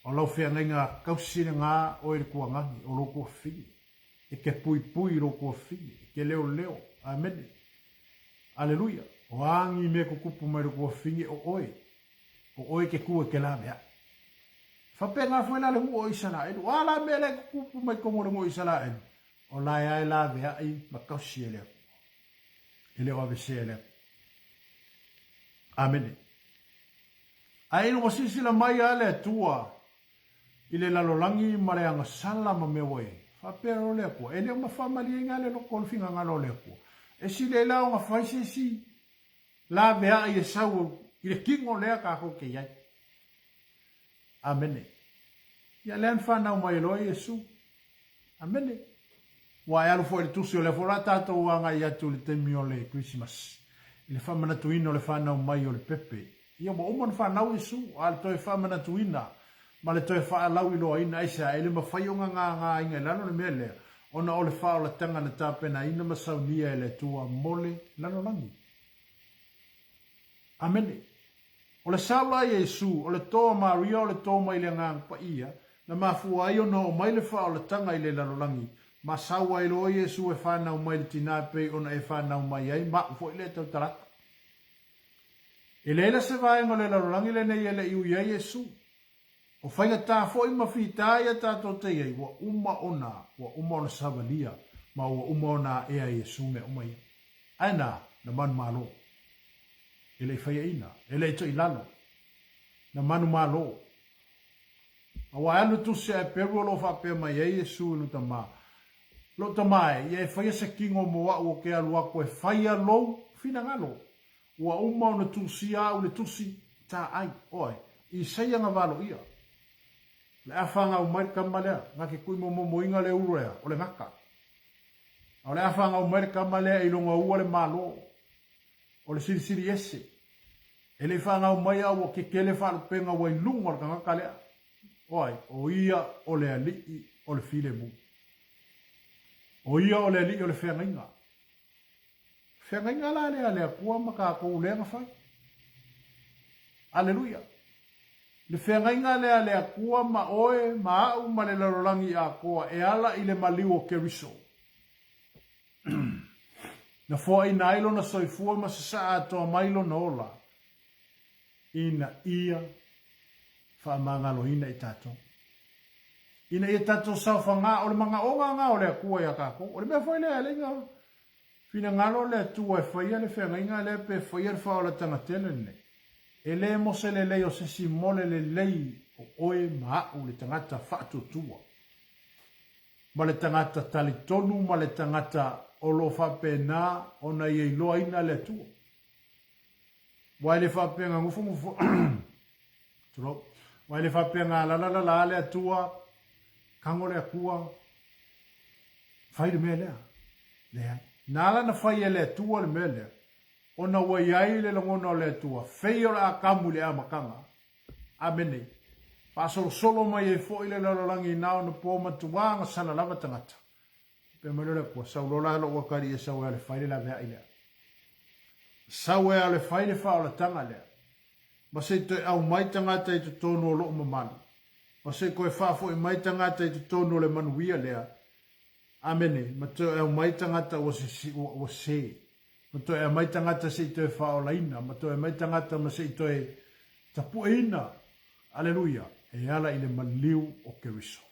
O lau whea mainga kausi na ngā o e kua ngangi. O ro kua whingi. E ke pui ro kua whingi. E ke leo. Amen. Aleluia. O angi me kukupu mai ro kua whingi o oe. O oe ke kua ke la mea. Whapea ngā whaina le ngu o Israelu. Ala me le kukupu mai kongo le ngu o Israelu. O lai ai la vea ai makausi ele. Ele o avese ele. Amen. Ai no wasisila mai ale tua. Ile lalolangi mare anga sala ma mewe. Whapea o le kua. Ele o mawhamali inga le loko olfinga ngalo le kua. E si le lao nga whaise si. La vea ai e sau. Ile kingo lea ka koke iai. Amen. Ia lean whanau mai loa Yesu. Amene. Wa alu fo le tusi o le fo la tātou anga i atu le temi o le Christmas. I le whamana tuina o le whanau mai o le pepe. Ia mo umon whanau isu, ale toi whamana tuina, ma le toi whaalau i loa ina isa, ele ma whaionga ngā inga lano le mele, ona o le whao la tanga na tāpena ina masau nia ele tua mole lano langi. Amene. O le saula i Yesu, o le toa Maria, o le toa mai le ngā pa ia, na mafua ai ona o mai le whao la tanga i le lano langi, ma saua i loa Yesu e whanau mai le tina pei, ona e whanau mai ai, ma ufo i le tau tarata. E leila se vaenga le lano langi le nei ele iu ia Yesu. O whainga tā fo i mawhitāia tātou te iei, wa uma ona savalia, ma wa uma ona ea Yesu me umai. Aina, na manu malo. Ele i whaia ina, ele i to i lalo. Na manu malo. Awa anu tu se e peru lo whapea mai e Yesu inu tama. Lo tamae, ia e whaia se kingo moa ua ke alua koe whaia lo, fina ngalo. Ua uma ona tusia u le tusi tā ai, oi, i seia ngā walo ia. Le afanga o mai kamalea, ngake kui mo inga le urea, o le ngaka. O le afanga o mai kamalea i longa ua le malo, o le siri ese. E le whanga o mai au o ke kele whalupenga wai lunga o le ngaka lea. Oi, o ia o le alii o le file mu. O ia o le alii o le whengainga. Whengainga la lea kua maka kou lenga whai. Aleluia. Le whengainga lea kua ma oe ma au ma le larolangi a koa e ala i le maliu o Keriso. Na fua i nailo na soifua ma se saa atoa mailo na ola. Ina ia whaamangalo ina i tato. Ina i tato sau whanga o le manga onga ngā o lea kua i a kako. O le mea whai lea le ngā. Fina ngalo lea tua e whaia le whengainga lea pe whaia le whaola tanga tele ne. E le mose le lei o se si mole le lei o oe maau le tangata whaato tua. Ma le tangata talitonu, ma le tangata olo whapena o na i loa ina le tua. Wai le whapenga ngufu. Turo. Wai le whapenga la le tua. Kango le kua. Whai le mea lea. Lea. Nala na whai le tua le mea lea. Ona wai ai le langona le tua. Whei ora a kamu le a makanga. Amene. Pasolo solo mai e fo ile lalolangi nao na po matuanga sana lava tangata. Pe malole kua saulola lo wakari e sawe ale whaile la vea ilea. Sawe ale whaile wha la tanga lea. Ma se te au mai tangata i te tono o loo mamani. Ma se koe whafo i mai tangata i te tono le manuia lea. Amene. Ma te au mai tangata o se. Ma to e mai tangata se i te whaolaina. Ma to e mai tangata ma se i te tapueina. Aleluia. E ala i le maliu o Keriso.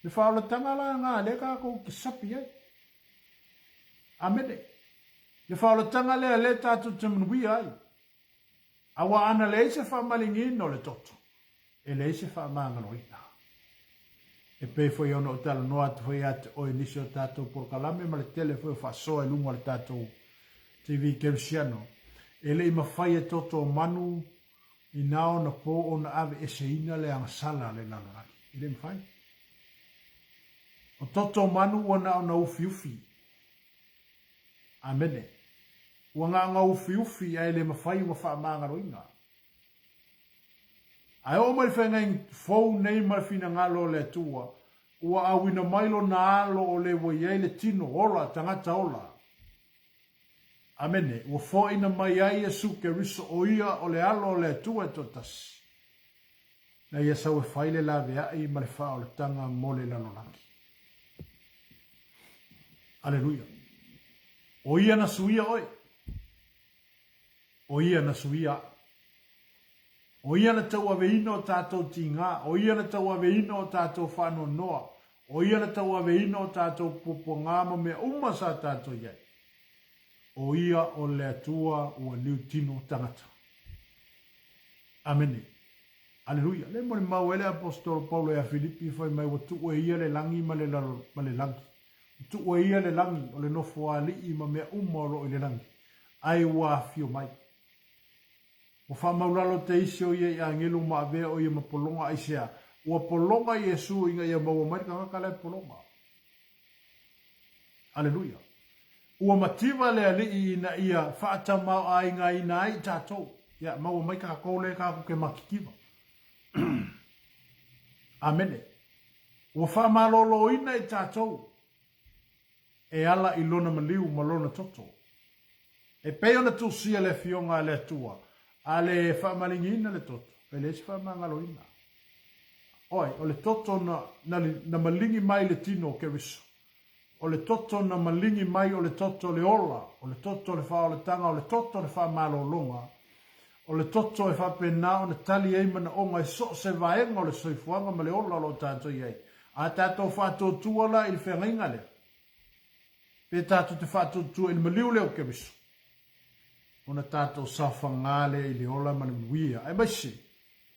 Le whaolatanga la ngā le kako ki sapi ai. Amene. Le whaolatanga le le tātou te manui ai. Awa ana le se whamalingi no le toto. E le se whamangano ina. E pe foi ono o tala noa te foi ate o inisi o tātou por kalame ma le tele foi o whasoa e lunga le tātou TV Kerisiano. E le ima whai e toto o manu i nao na po o na ave e se ina le angasala le nanaraki. I le mwhai. O toto manu o nao na ufi ufi. Amene. Ua ngā ufi ufi ai le mawhai ua whaamangaro inga. Ai o mai whengai fau nei mai fina ngalo le tua. Ua awina mailo na alo o le waiei le tino ola tangata ola. Amene, ua fōina mai ai e suke riso o ia o le alo o le tua e totas. Na ia sau e whaile la vea i ma le wha o le tanga mo le lanolangi. Aleluia. O ia na suia oi. O ia na suia. O ia na tau aveina o tātou tinga. O ia na tau aveina o tātou whano noa. O ia na tau aveina o tātou pupo ngāma me umasa tātou iai. O ia o le atua ua liu tino tangata. Amene. Aleluia. Le mo le mau ele apostolo Paulo e a Filipi fai mai wa tu e ia le langi ma le langi. Tu e ia le langi o le nofo a li i ma mea umaro i le langi. Ai wa fio mai. O wha maulalo te isi o ia i a ngelu ma avea o ia ma polonga aisea. ua polonga Yesu inga ia maua mai ka le polonga. Aleluia. Ua mativa le ali ina ia whaatamau a inga ina ai tātou. Ia maua mai ka kōle ka kuke makikiwa. Amene. Ua whaamalolo ina i tātou. E ala i lona maliu malona toto. E peo na tusia le fionga le tua. A le whaamalingi ina le toto. E le si whaamangalo ina. Oi, o le toto na malingi mai le tino ke riso. O le toto na malingi mai o le toto le ola. O le toto le wha o le tanga. O le toto le whaamalolonga. O le toto e whapena o le tali e mana o ngai so se vaenga o le soifuanga ma le ola lo tātou iei. A tātou whātou tuala i le whengainga le. Pe tātou te whātou tua i le maliu leo ke riso. Ona tātou sawhangale i le ola mani wia. Ai maisi,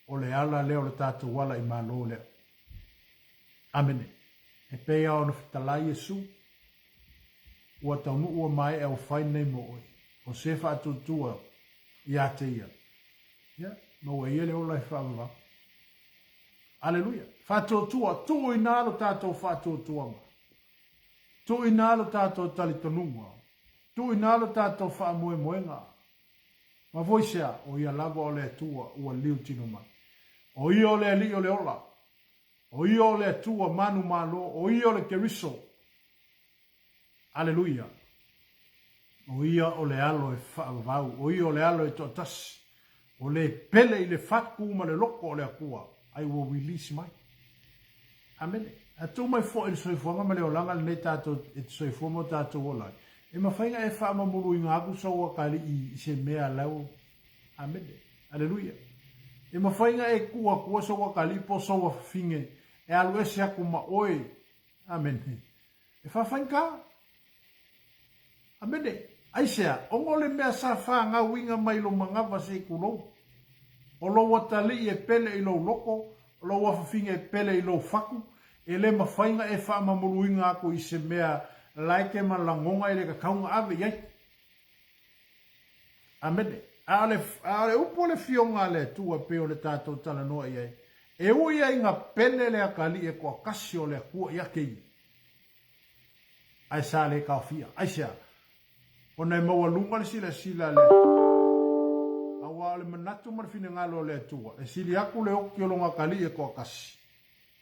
o le ala leo le tātou wala i malo leo. Amene. E pea ona whitalai Yesu. Ua taunu ua mai e o whainei mo oi. O se whātou tua i a te ia. Ia, ma ua ia le ola i whaamava. Aleluia. Whātou tua, tu i nālo tātou whātou tua ma. Tu i nālo tātou talitonunga. Tu i nālo tātou whaamue moenga. Ma voisea o ia lava o le tua ua liu tino mai. O ia o le ali o le ola. O ia o le tua manu malo. O ia o le keriso. Aleluia. O ia o le alo e whaavau. O ia o le alo e totasi. O le pele i le whaku ma le loko o le akua. Ai ua release mai. Amene. A tu mai fo i soifuanga ma le olanga le nei tātou e soifuanga tātou olai. E mawhainga e wha mamuru i ngā aku sa ua kali i se mea lau. Amene. Aleluia. E mawhainga e kua sa ua kali i po sa ua whinge. E alu e se aku ma oe. Amene. E whawhainga. Amene. Aisea. Ongo le mea sa wha ngā winga mai lo mangawa se kulou. O lo watali e pele i lo loko. O lo wawhinga e pele i lo whaku. E le mawhainga e wha mamuru i ngā aku i se mea laike ma langonga i le kaunga ave iai. Amene. Ale upo le fionga le tua peo le tātou tala noa iai. E ui ai ngā pele le akali e kua kasi o le kua iake i. Ai sa le kaofia. Ai sea. O nei maua lunga le sila le. Awa le manatu marfine ngalo le tua. E sili aku le oki o longa kali e kua kasi.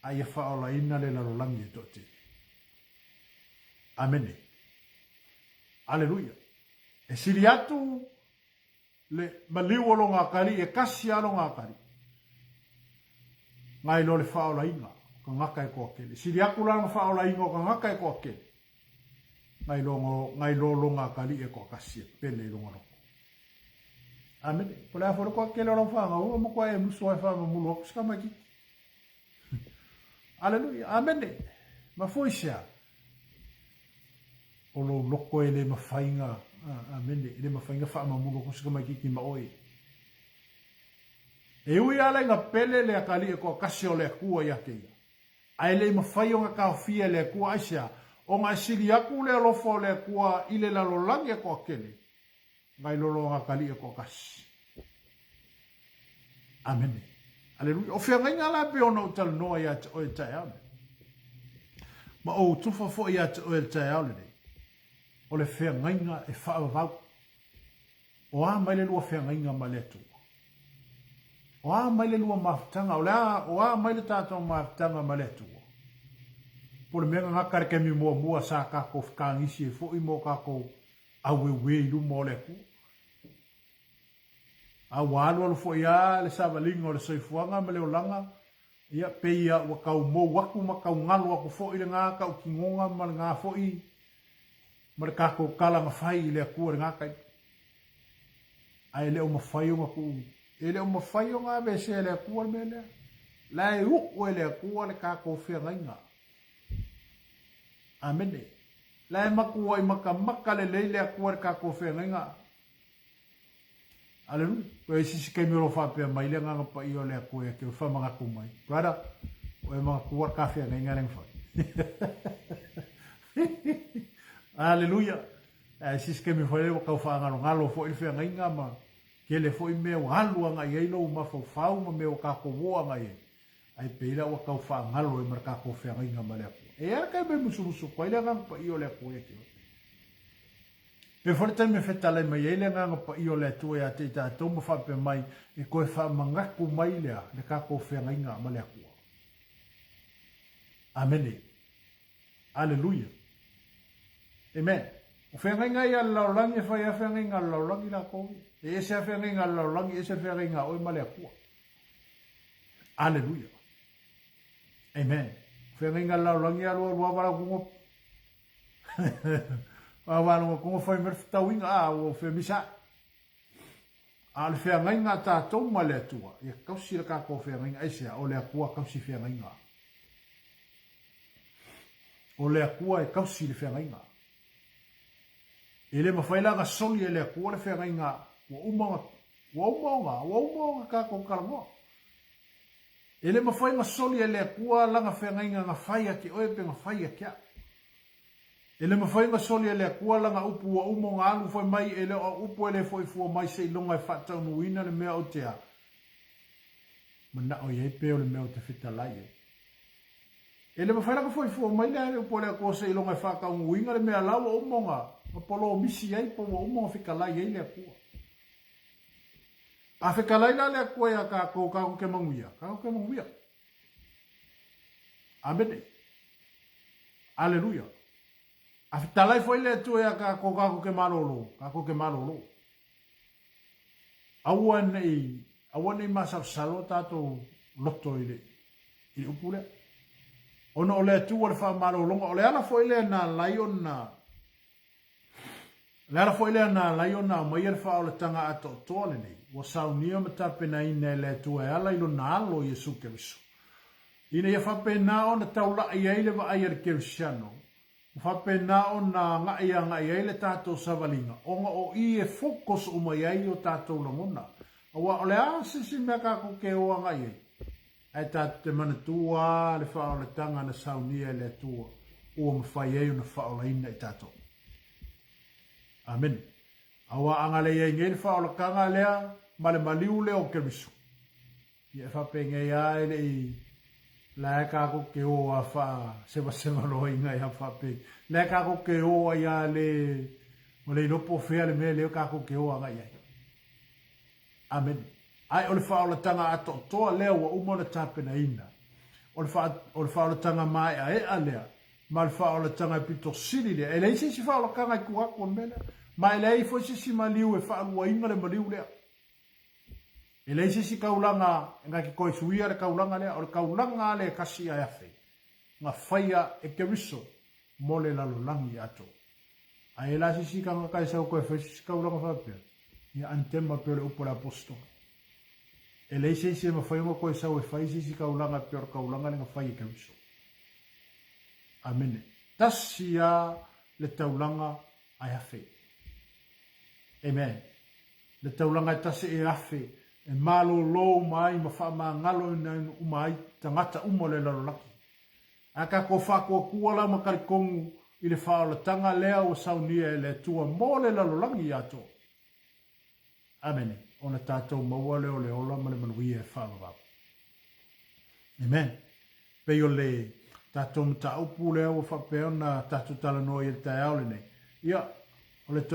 Ai e whaola ina le lalolangi e tote. Amene. Aleluia. E siri atu le maliu alo ngā kari, e kasi alo ngā kari. Ngai lo le whaola inga, ka ngaka e kua kele. Siri aku langa whaola inga, ka ngaka e kua kele. Ngai lo ngā kari e kua kasi, e pele i longa loko. Amene. Pole a whore kua kele alo whanga, ua mo kua e musu ai whanga mulu, ako sika mai ki. Aleluia. Amene. Ma foisea. O lo loko e le mawhainga, amene, le mawhainga wha mamuro kusika mai kiki maoi. E ui ala inga pele le akali e kua kasi o le akua i ake ia. Ai le mawhai o ngā kaofia le akua aisea, o ngā siri aku le alofo le akua i le lalolangi e kua kele. Ngai lolo ngā kali e kua kasi. Amene. Aleluia. O whia ngai ngā la pe ona utala noa i ate oe tae au. Ma o tufa fo i ate oe tae au le. O le whea ngainga e whaavau. O a mai le lua whea ngainga ma le tua. O a mai le lua mawhtanga. O a mai le tātou mawhtanga ma le tua. Po le mea ngā kare ke mi mua sa kako whikangisi e fo i mo kako awewe i lumo le ku. A walu alu fo ia le savalinga o le soifuanga ma le olanga. Ia pe ia wakau mo waku ma kau ngalu aku fo i le ngā kau kingonga ma le ngā fo i. Ma le kako kala mawhai i le akua le ngakai. Ai leo mawhai o ngaku. E leo mawhai o ngā vese le akua le mele. Lai uko e le akua le kako whia ngainga. Amene. Lai makua i maka le akua le kako whia ngainga. Aleluia. Koe sisi kei miro whapea mai le nganga pa i o le akua e ke whamanga kumai. Brada, o e mga kuar ka whia ngainga le mwhai. Aleluia. Sis ke mi foi o kau whaangaro ngalo fo i whea ngainga ma. Ke le fo i mea o halua ngai eino ma fau fau ma mea o kako woa ngai e. ai peila o kau whaangalo e maraka ko whiangainga ma lea kua. E ara kai me musu kwa ile ngang pa io lea kua e kio. Pe wharetai me whetale mai ele ngang pa io lea tue a te tātou ma whape mai e koe whamangaku mai lea le ka ko whiangainga ma lea kua. Amene. Aleluia. Amen. O whiangainga ia laulangi e whai a whiangainga laulangi la kou. E ese a whiangainga laulangi, ese a whiangainga oi ma lea kua. Aleluia. Amen. Whiangainga laulangi alua lua wala kungo. Wala kungo whai merwhitauinga a o whamisa. Ale whiangainga tātou ma lea tua. Ia kausi la ka ko whiangainga eisea o lea kua kausi whiangainga. O lea kua e kausi le whiangainga. Ele mawhailanga soli e lea kua le whiangainga wa umaonga ka ko karangoa. Ele mawhainga soli e lea kua langa whiangainga nga whaia ki oe pe nga whaia kia. Ele mawhainga soli e lea kua langa upu wa umaonga alu whai mai ele o upu ele whai fua mai se ilonga e whatau nuina le mea o tea. Mana o iei peo le mea o te whita lai e. Ele mawhainga whai fua mai le upu ele ko se ilonga e whatau nuina le mea lau o umaonga. Apolo o misi ai po wa umaonga whika lai e lea kua. A whika lai la lea kua ia ka ko ke manguia. Ka ko ke manguia. Amene. Aleluia. A fitalai foi le tu ia ka ko ke malolo, ka ko ke malolo. Awane masa salo tato loto ile. I upule. Ono le tu o le fa malolo, o le ala foi le na lion na. Le ala foi le na lion na mai le fa o le tanga ato tole nei. Wa saunia mata pena ine le tu e ala ilo na alo Yesu Kristo. Ina ia fa pena ona taula ia ile va ai le Cristiano. Whapena o na ngai ai le tātou savalinga. Onga o i e focus o mai ai o tātou langona. Awa o le asisi mea kako ke oa ngai ai. Ai tātou te manatua le whao le tanga na saunia le tua. O mwhai ai o na whao la ina i tātou. Amen. Awa anga le iei ngei le whao la kanga lea. Ma le maliu leo ke misu. Ia whapenga ai le i. La ka ko ke o a fa se va lo inga ya fa pe la ka ko ke o ya le mo le no po fe le me le ka ko ke o ga ya amen ai o le fa o le tanga ato to le o mo le tape na ina o le fa o le tanga mai a e alea ma le fa o le tanga pito sili le e le si fa o le kanga ku ko mele mai le fo si maliu e fa o inga le maliu le e leise si kaulanga nga ki koe suia le kaulanga lea o le kaulanga le kasi a yafe nga whaia e ke riso mo le lalolangi ato a e la si kanga kai sao koe whai si kaulanga whapea ia antema pe le upo le apostola e leise si ma whai koe sao e whai si kaulanga pe o kaulanga le nga whai e ke riso amene tasia le taulanga a yafe amen le taulanga tasi e yafe e malo lo mai ma fa ma ngalo na umai tangata umole la laki aka ko fa ko kuala ma kar kong ile fa la tanga lea o saunia le tua mole la langi ato amen ona tato mawale o le ola ma le manui e fa va amen pe yo le tato mta upu le o fa pe ona tato tala no i ta aule ne ia o le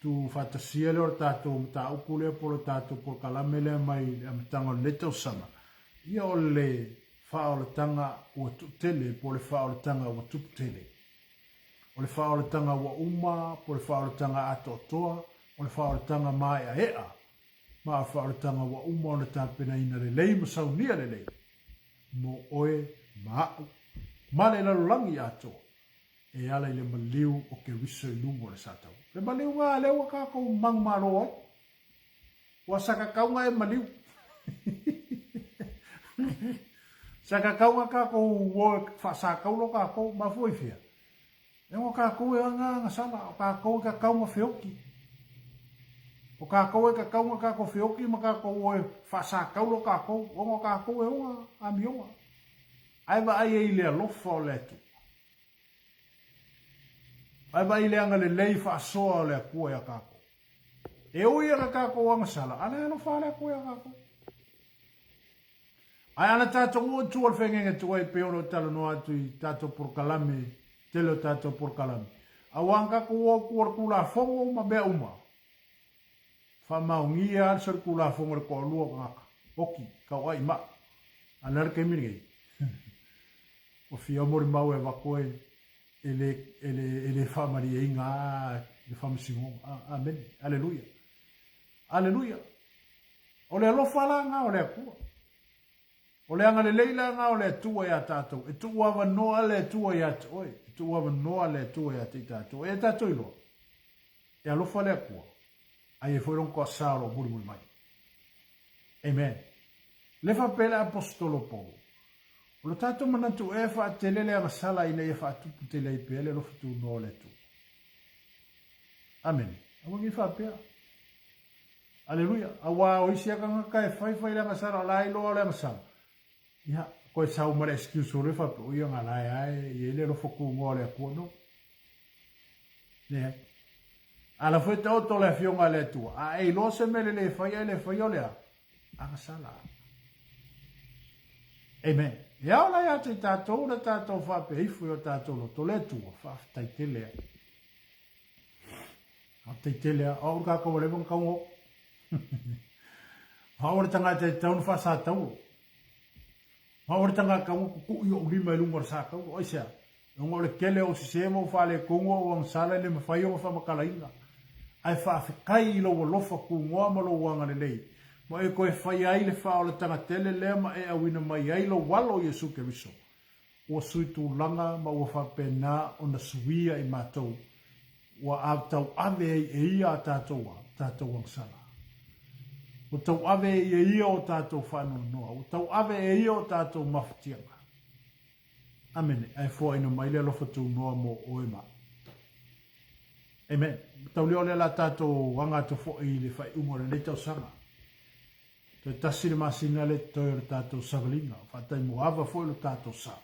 tu fantasia le o tātou mta upu le po le tātou po kalame le mai le amatanga le tau sama. Ia o le wha o le tanga ua tutele po le wha o le tanga ua tutele. O le wha o le tanga ua uma po le wha o le tanga ato toa, o le wha o le tanga mai a ea. Ma o wha o le tanga ua uma o le tāpena ina le lei masau nia le lei. Mo oe maau. Ma le lalulangi ato. E ala i le maliu o ke wiso i lungo le satau. Le maliu ngā leo ka kou mang maro oi. Wa saka kaunga e maliu. Saka kaunga ka kou wha kaulo ka kou mafui fia. E o ka kou e ngā sala. O ka kou ka kaunga whioki. O ka kou e ka kaunga ka kou whioki ma ka kou e wha kaulo ka kou. O ka kou e unga a mionga. Aiwa ai e lea lofa o letu. Ai vai le anga le lei fa soa le kua ya kako. E ui anga kako wanga sala. Ana no fa le kua ya kako. Ai ana tato ua tual whengenga tuai peoro talo no atu I tato por kalame, telo tato por kalame. Awanga ko ua kuar kula fongo ma bea uma. Whamaungia sar kula fongo le ko lua ngaka. Oki, kau ai ma. Anar ke mirigei. O fia mori mau e wakoe ele whamari e inga le whamasingo. Amen. Aleluia. Aleluia. O le alofa langa o le akua. O le anga le leila nga o le tua ia tātou. E tua wa noa le tua ia te oi. E tua wa noa le tua ia te tātou. E tātou ilo. E alofa le akua. Ai e foiron ko asaro buri buri mai. Amen. Le fa pele apostolo po. O le tātou manatu e fa telele a masala ina e fa tupu tele I pele lo fitu no le tu. Amen. Awangi fa pea. Aleluia. Awa o isi aka ngaka e fai le masara la ilo le masara. Ia, koe sau mara excuse o le fa po ia ngā lai ai, I le lo foku ngō le akua no. Ne, ala fwe tau to le fionga le tua. A e lo se mele le fai o le a. Anga sala. Amen. Ia o lai ate tātou na tātou fa pe hifu o tātou lo to le tua. Fa tai te lea. A tai te lea. A ura kako le mong kaungo. Ha ora tanga te taunu fa sa tau. Haore tanga ka ku yo lima lunga sa ka o sia. Ngo le kele o sisemo fa le kongo o ang sala le mafai o fa makalaina. Ai fa kai lo lo fa ku ngo ma lo wanga le lei. Mo e ko e fai ai le fa o le tanga tele le ma e awina mai ai lo walo Yesu ke viso. O suitu langa ma o fa pena o na suia I matou. Wa atau ave e ia tatou ang sala. O tau ave e ia o tātou whanau noa. O tau ave e ia o tātou mawhatianga. Amen. Ai fua ino mai le alofa tū noa mo oe ma. Amen. Tau leo le la tātou wanga to fo I le whai umore le tau sanga. Toi tasi le masina le toi o tātou sagalina. Whatai mo ava fo ilo tātou sa.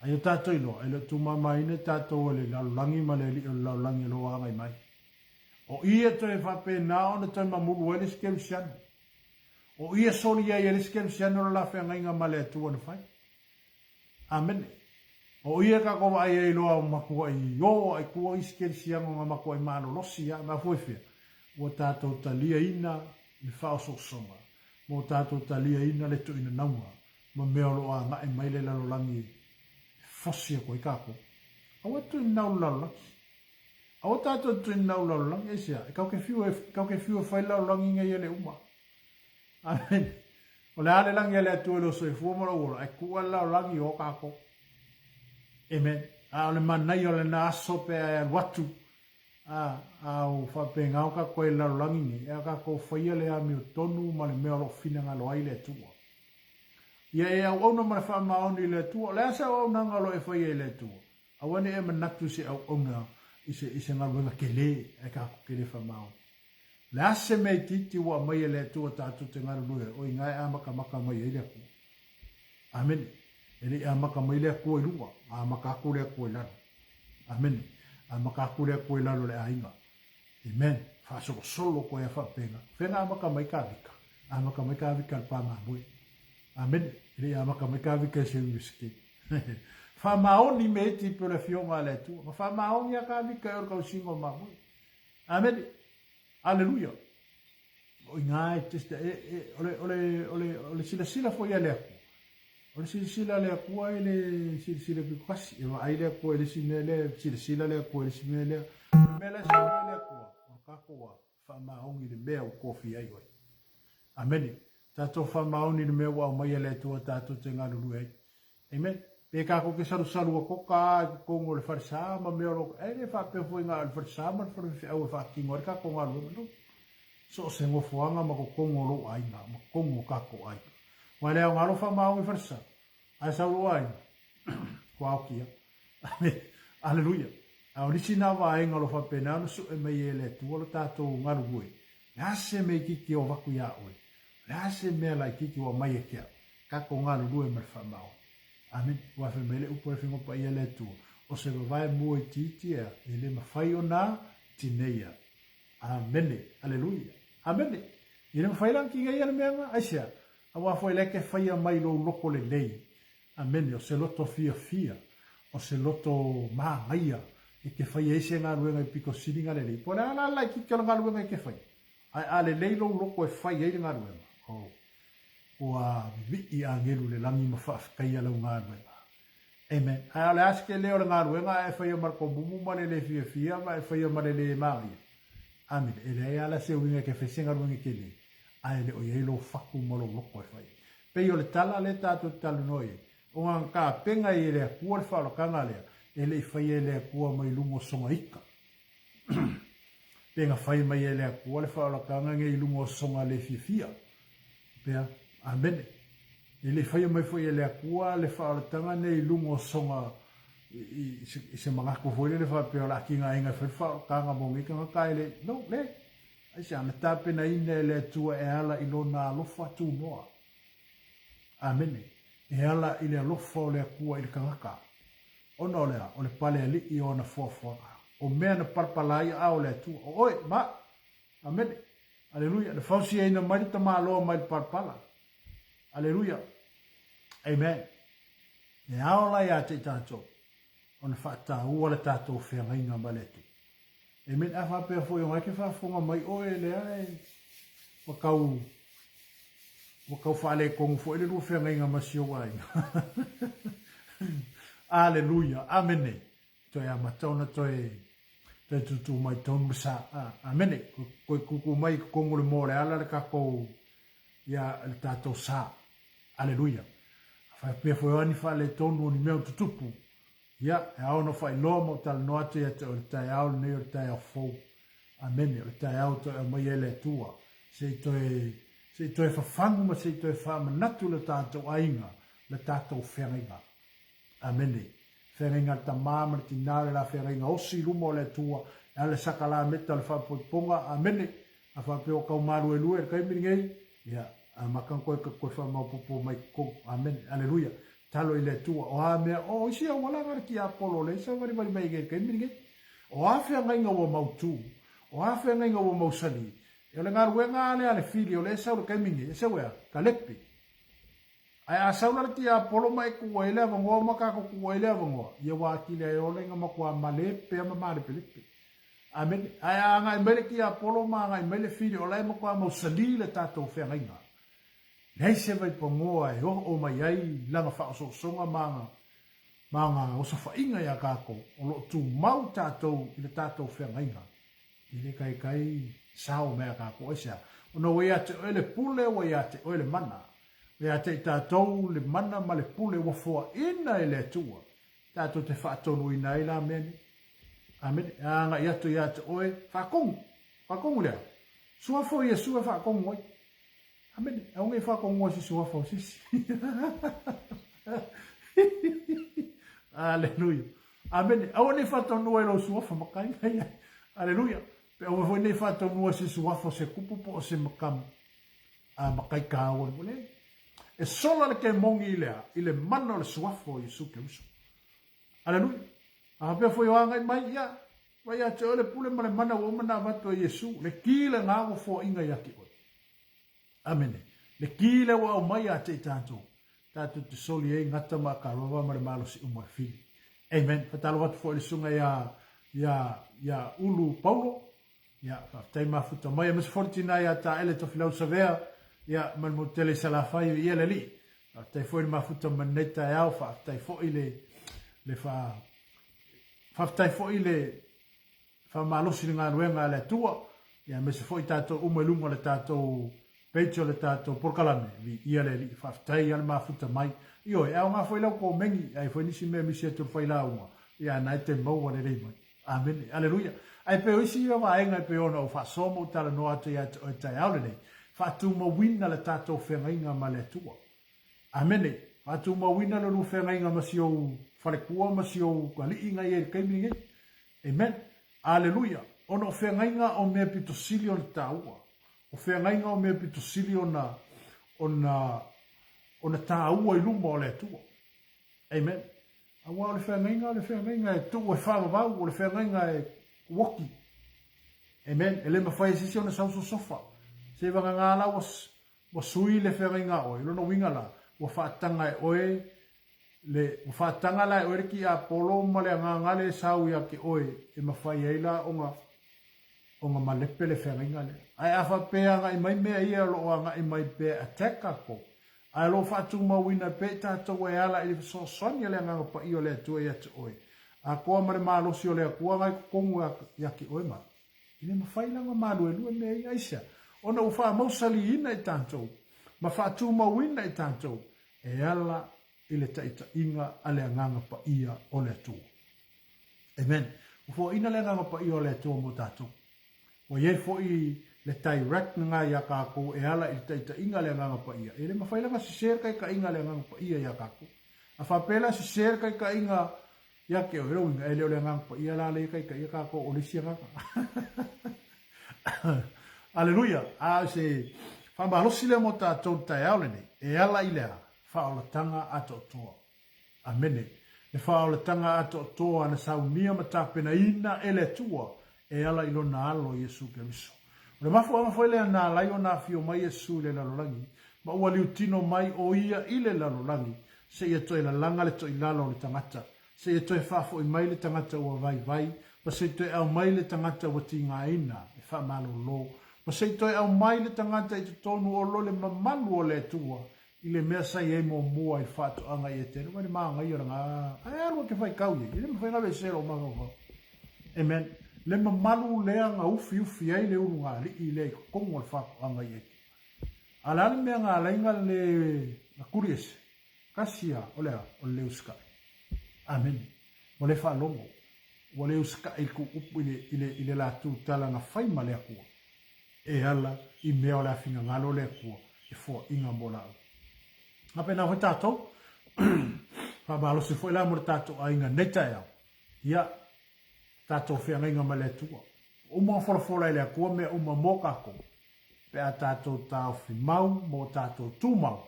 Ai o tātou ilo. Ai le tū mamaine tātou le laulangi ma le li o laulangi lo angai mai. O ia toi whape nao na toi mamuru e le skelisiano. O ia soli ia le skelisiano la whea ngainga male atua na whai. Amen. O ia ka kowa ai e loa makua I yo ai kua I skelisiano nga makua I mano losi ya ma fuefia. O tātou talia ina le whaoso songa. Mo tātou talia ina le tu ina naunga. Ma mea loa nga e maile lalolangi fosia koe kako. Awa tu ina ulalaki. A o tātou tui nau laulangi e sia. E kau ke whiu whai laulangi ngai ele uma. Amen. O le ale langi ele atu elo soi fuamara ura. E kua laulangi o kako. Amen. A o le manai o le na aso pe a watu. A o whape ngau ka koe laulangi ni. E a kako whaia le ami o tonu ma le mea lo fina ngalo ai le atua. Ia e au auna ma le wha maoni le atua. Le asa au auna ngalo e whaia le atua. Awane e manatu se au auna ise ngalwenga kele e ka kele whamao. Le ase mei titi wa mai le tua tātu te ngaru lue o I ngai amaka maka mai ele aku. Amen. Ele amaka mai le aku e lua. Amaka aku le aku e lano. Amen. Amaka aku le aku e lano le ainga. Amen. Whasoko solo koe a whapenga. Whenga amaka mai ka vika. Amaka mai ka vika le pāma mui. Amen. Ele amaka mai ka vika se uiski. Whamaoni me ti pe le fionga le tu. Ma whamaoni a ka vika e o kau singo mamui. Amen. Aleluia. O ngai testa ole sila foi ale aku. Ole sila ale aku ele sila ki kasi e ai le aku ele sila le aku ele simele. Mela sila le aku. O ka ko whamaoni le mea o kofi ai oi. Amen. Tato whamaoni le mea o mai le tu tato te ngaruru ai. Amen. Pe ka ko ke saru ko ka ko ngol farsa ma me ro e le fa pe foi ngal farsa ma for o fa ki ngor ka ko ngal no so se ngo fuanga ma ko ngolo ai na ma ko ngo ka ko ai wa le ngalo fa ma o farsa ai sa ro ai kwa ki aleluia a origina va ai ngalo fa pe na no so e me ele tu o tato ngal bui ya se me ki o va ku ya oi ya se me la ki o mai ke ka ko ngal bui ma fa ma Amen. Wa fe mele upo fe ngo pa ia le tu. O se vai mo titi e le mafai ona tineia. Amen. Aleluia. Amen. Ile mafai lan ki ngai le menga asia. Awa foi le ke fai mai lo loko le lei. Amen, o se loto fia, o se loto maia, e ke fai ese ngā ruenga i piko siringa le lei. Pona ala ki kala ngā ruenga i ke fai. A le lei lo loko e fai e ngā ruenga. O a vii a ngelu le langi mawhaafikai ala ngā ruenga. Amen. A le aske leo le ngā ruenga e fai o marko mumu mane le fia, ma e fai o mane le maria. Amen. E le ala se uinga ke fesenga ruenga ke le. Ai le o ye lo faku mo lo loko e fai. Pe o le tala le tato talu noi. O ngā ka penga i le kua le whaolo kanga lea. E le fai e le kua mai lungo songa ika. Penga fai mai e le kua le whaolo kanga nge i lungo songa le fia. Pea, amen. E le fai mai fai e le kua le whaolo tanga ne i lungo songa i se mangako foi le fa pe la kinga inga fa kanga mo ngi kanga kai le no le ai se ana tape na ine le tua e ala i lona lofa tu noa amen e ala i le lofa le kua i kanga ka ono le o le pale ali i ona fofo o me na parpalai a o le tu oi ma amen aleluia le fausi e na mai ta malo mai parpala aleluia amen e aola ia te tatou ona fata ua le tatou whengainga maletu. E men a whapea fo i ke whafonga mai oe le ai. Wakau whale kongu fo i le rua whengainga masio ai. Aleluia, amene. Toi a matauna toi tutu mai tonu sa. Amene, koe kuku mai kongu le more ala le kako ia le tatou sa. Aleluia. Whapea fo i ani whale tonu ni mea tutupu. Ya, e au no fai loa mo tal noa te o le tai au nei o le tai au fou. Amen, o le tai au to e mai ele tua. Se toi whafangu ma se toi whamanatu le tātou ainga, le tātou whengainga. Amen. Whengainga ta māma le tinare la whengainga osi lumo le tua, e ale sakala meta le whapoiponga. Amen. A whapeo kau maru e lue, kai miringei. Ya, a makan koe whamaupopo mai kong. Amen. Aleluia. Talo i le tua, o a mea, o isi a wala ngara ki Apollo, le isa wari mai gei kai miringe. O a whea ngai ngau mautu, o a whea ngai ngau mausali. E le ngaru e ngā ale fili, o le saura kai miringe, e saura, ka lepi. Ai a saura ki Apollo mai kua ele avangoa, makako kua ele avangoa. Ia waki le o le ngamakua male, pea mamare pelipi. Amen. Ai a ngai mele ki Apollo, ma ngai mele fili, o le makua mausali le tatou whea ngai ngā. Nei se vai pongoa e o mai ai langa whaososonga manga o sa whainga ia kako o lo tu mau tātou i le tātou whengainga. I le kai sao mea kako esa. O no wea te oe le pule o ia te oe le mana. Wea te tātou le mana ma le pule wa fua ina i le tua. Tātou te whaatonu ina i la meni. Amen. Anga ia te oe whakongu. Whakongu lea. Sua fo ia sua whakongu oi. Amen. E onge whakongoa si sua fau sisi. Aleluia. Amen. Awa ne whatonua e lo sua fau makai. Aleluia. Pe awa ne whatonua si sua fau se kupupo o se makam. Makai ka awa mule. E sola le ke mongi ilea. Ile mana le sua fau i suke usu. Aleluia. Pea fo i wanga i mai ia. Vai a te ole pule ma le mana o mana vato i Yesu. Le kile ngā o fo inga yaki oi. Amen. Le kile wa o mai a te tātou. Tātou te soli e ngata ma ka rawa ma le malo si umar fili. Amen. Patalo watu fo le sunga ya ulu Paulo. Ya tai mafuta mai mas fortina ya ta ele to filau savea. Ya man mo tele sala fai i ele li. Tai fo le mafuta maneta ya fa tai fo le fa tai fo fa malo si nga ruenga le tua. Ya mes fo tātou umalunga le tātou Pecho le tato por kalame vi ia le faftai al mafuta mai io e nga foi la ko mengi ai foi nisi me misi to foi la uma ia na te mo wa le mai amen aleluia ai pe isi ia va enga pe ona o fa somo tala no ate ia o tai ale fa tu mo winna le tato fenga ma le tua amen fa tu mo winna le fenga ma sio fa le kua ma sio ali inga ia kai mingi amen aleluia ono fenga o me pito silio le taua o whengainga o mea pito sili ona tāua i luma o le tua. Amen. Awa o le whengainga e tu e whāwawau, o le whengainga e woki. Amen. E le mawhai sisi ona sauso sofa. Se wanga ngā lawas, wa sui le whenga oe, lona winga la, wa whaatanga e oe, le whaatanga la e oe ki a polo ma le ngangale sau ia ke oe, e mawhai eila o ngā malepe le whenga le. Ai awha pēa ngā i mai mea ia lo a ngā i mai pēa ateka ko. Ai lo whaatu mawina pē tātou e ala i so sonia le nganga pa i o le atua i atu oe. A koa mare mālosi o le a kua ngai kongu ia ki oe ma. Ine mawhailanga mālu e lua mea i aisa. Ona uwha mausali ina i tātou. Ma whaatu mawina i tātou. E ala i le taita inga a le nganga pa ia o le atua. Amen. Ufo ina le nganga pa i o le atua mo tātou. O ye fo i le direct nga ya kako e ala i taita inga le nganga pa ia. E le mawhailanga si share kai ka inga le nganga pa ia ya kako. A whapela si share kai ka inga ya ke o hero inga e leo le nganga pa ia la le kai ka ia kako o le sia ngaka. Aleluia. A se whamalosi le mo tātou tai aulene e ala i lea whaolatanga ato toa. Amene. Le whaolatanga ato toa na saunia matapena ina ele tua. E ala ilo na alo Yesu Keriso. Le mafu ama foile na lai o na fio mai Yesu le lalolangi. Ma ua liu tino mai o ia i le lalolangi. Se ia toi la langa le toi lalo le tangata. Se ia toi fafo i mai le tangata ua vai vai. Ma se toi au mai le tangata ua ti ngā ina. E wha malo lo. Ma se toi au mai le tangata i te tonu o lo le mamalu o le tua. I le mea sai e mo mua i whato anga i e tene. Ma le maa ngai ora ngā. Ai arua ke whai kau ye. I le mwhai ngawe sero mga. Amen. Le mamalu lea nga ufi ai le uru ngā li i le kongo le whako anga i eki. Ala ali mea ngā lainga le na kuriese. Kasia o lea o le uskai. Amen. Mo le whalongo. O le uskai ku upu i le latu tala na whaima lea kua. E ala i mea o le awhinga ngalo lea kua. E fua inga mola au. Ape na hoi tātou. Whabalo se fo ila mo le tātou a inga neta ea. Ia. Tātou whea ngai ngā male tua. Uma whalafola ele a kua mea uma mokako. Pe a tātou tāu whi mau, mo tātou tū mau.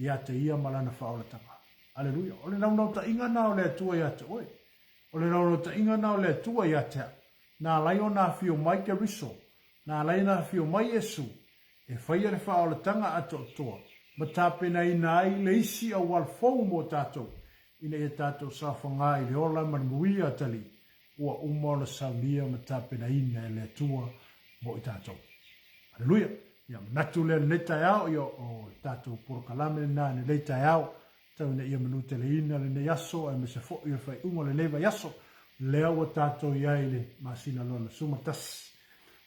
Ia te ia malana whaolatanga. Aleluia. Ole naunau ta inga nao le tua ia te oe. Ole naunau ta inga nao le tua ia te. Nā lai o nā whio mai ke riso. Nā lai nā whio mai Yesu. E whaia le whaolatanga ato toa. Ma tāpena ina ai le isi a walfou mo tātou. Ina ia tātou sa whangai le ola manuia tali. Ua umola saulia ma tapena ina e le tua mo i tātou. Aleluia. Ia manatu le neta iao ia o tātou porokalame na ne leita iao. Tau ne ia manute le ina le ne yaso e me se fo ia fai unga le neva yaso. Lea o tātou iai le masina lona sumatas.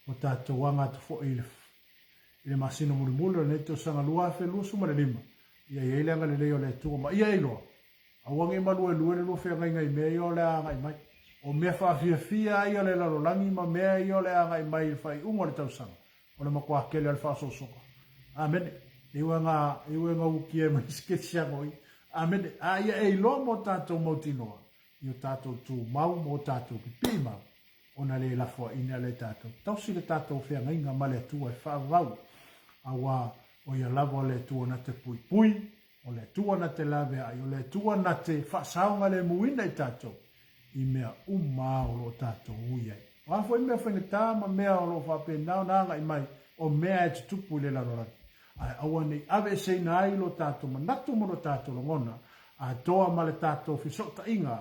O tātou wanga tu fo i le masina mulimula le neto sanga lua fe lua suma le lima. Ia ia ilenga le leo le tua ma ia iloa. Awange malua lua le lua fea ngai mea ia o le anga i mai. O mea whaafia ai o le lalolangi ma mea i o le anga i mai whai unga le tausanga. O le makua kele al whaasosoka. Amen. Iwe ngā uki e mai sketsia ngoi. Amen. A ia e ilo mo tātou mautinoa. I o tātou tū mau mo tātou ki pi mau. O na le lafua ina le tātou. Tausi le tātou whea ngainga ma le tua e whaavau. Awa o ia lavo le tua na te pui pui. O le tua na te lawe ai. O le tua na te whaasaunga le muina i tātou. I mea uma o lo tātou uiai. O afo i mea whengetā ma mea o lo whapenau nanga i mai o mea e tutupu le laroraki. Ai awa nei ave sei na ai lo tātou manatu mo lo tātou longona a toa ma le tātou fisota inga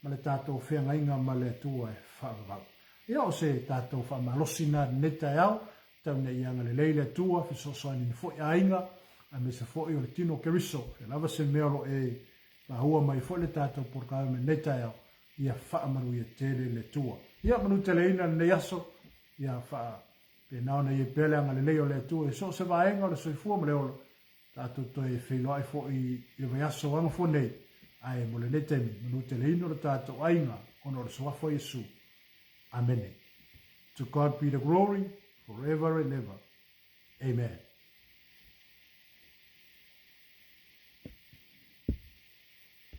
ma le tātou whenga inga ma le tua e whaavau. Ia o se tātou whamalosina neta iau tau nei ianga le leile tua fisosoa ni fo i inga a me se fo i o le tino keriso e lava se mea lo e la hua mai fo le tātou por ka me neta iau ia whaamaru ia tere le tua. Ia manu te leina ne yaso, ia wha pe naona ia pele anga le leo le tua, e so se vaenga le soifua ma le olo, tātou toi e whilo ai fo i le yaso wanga fo nei, ai mo le netemi, manu te leina le tātou ainga, ono le soafo Yesu. Amen. To God be the glory, forever and ever. Amen.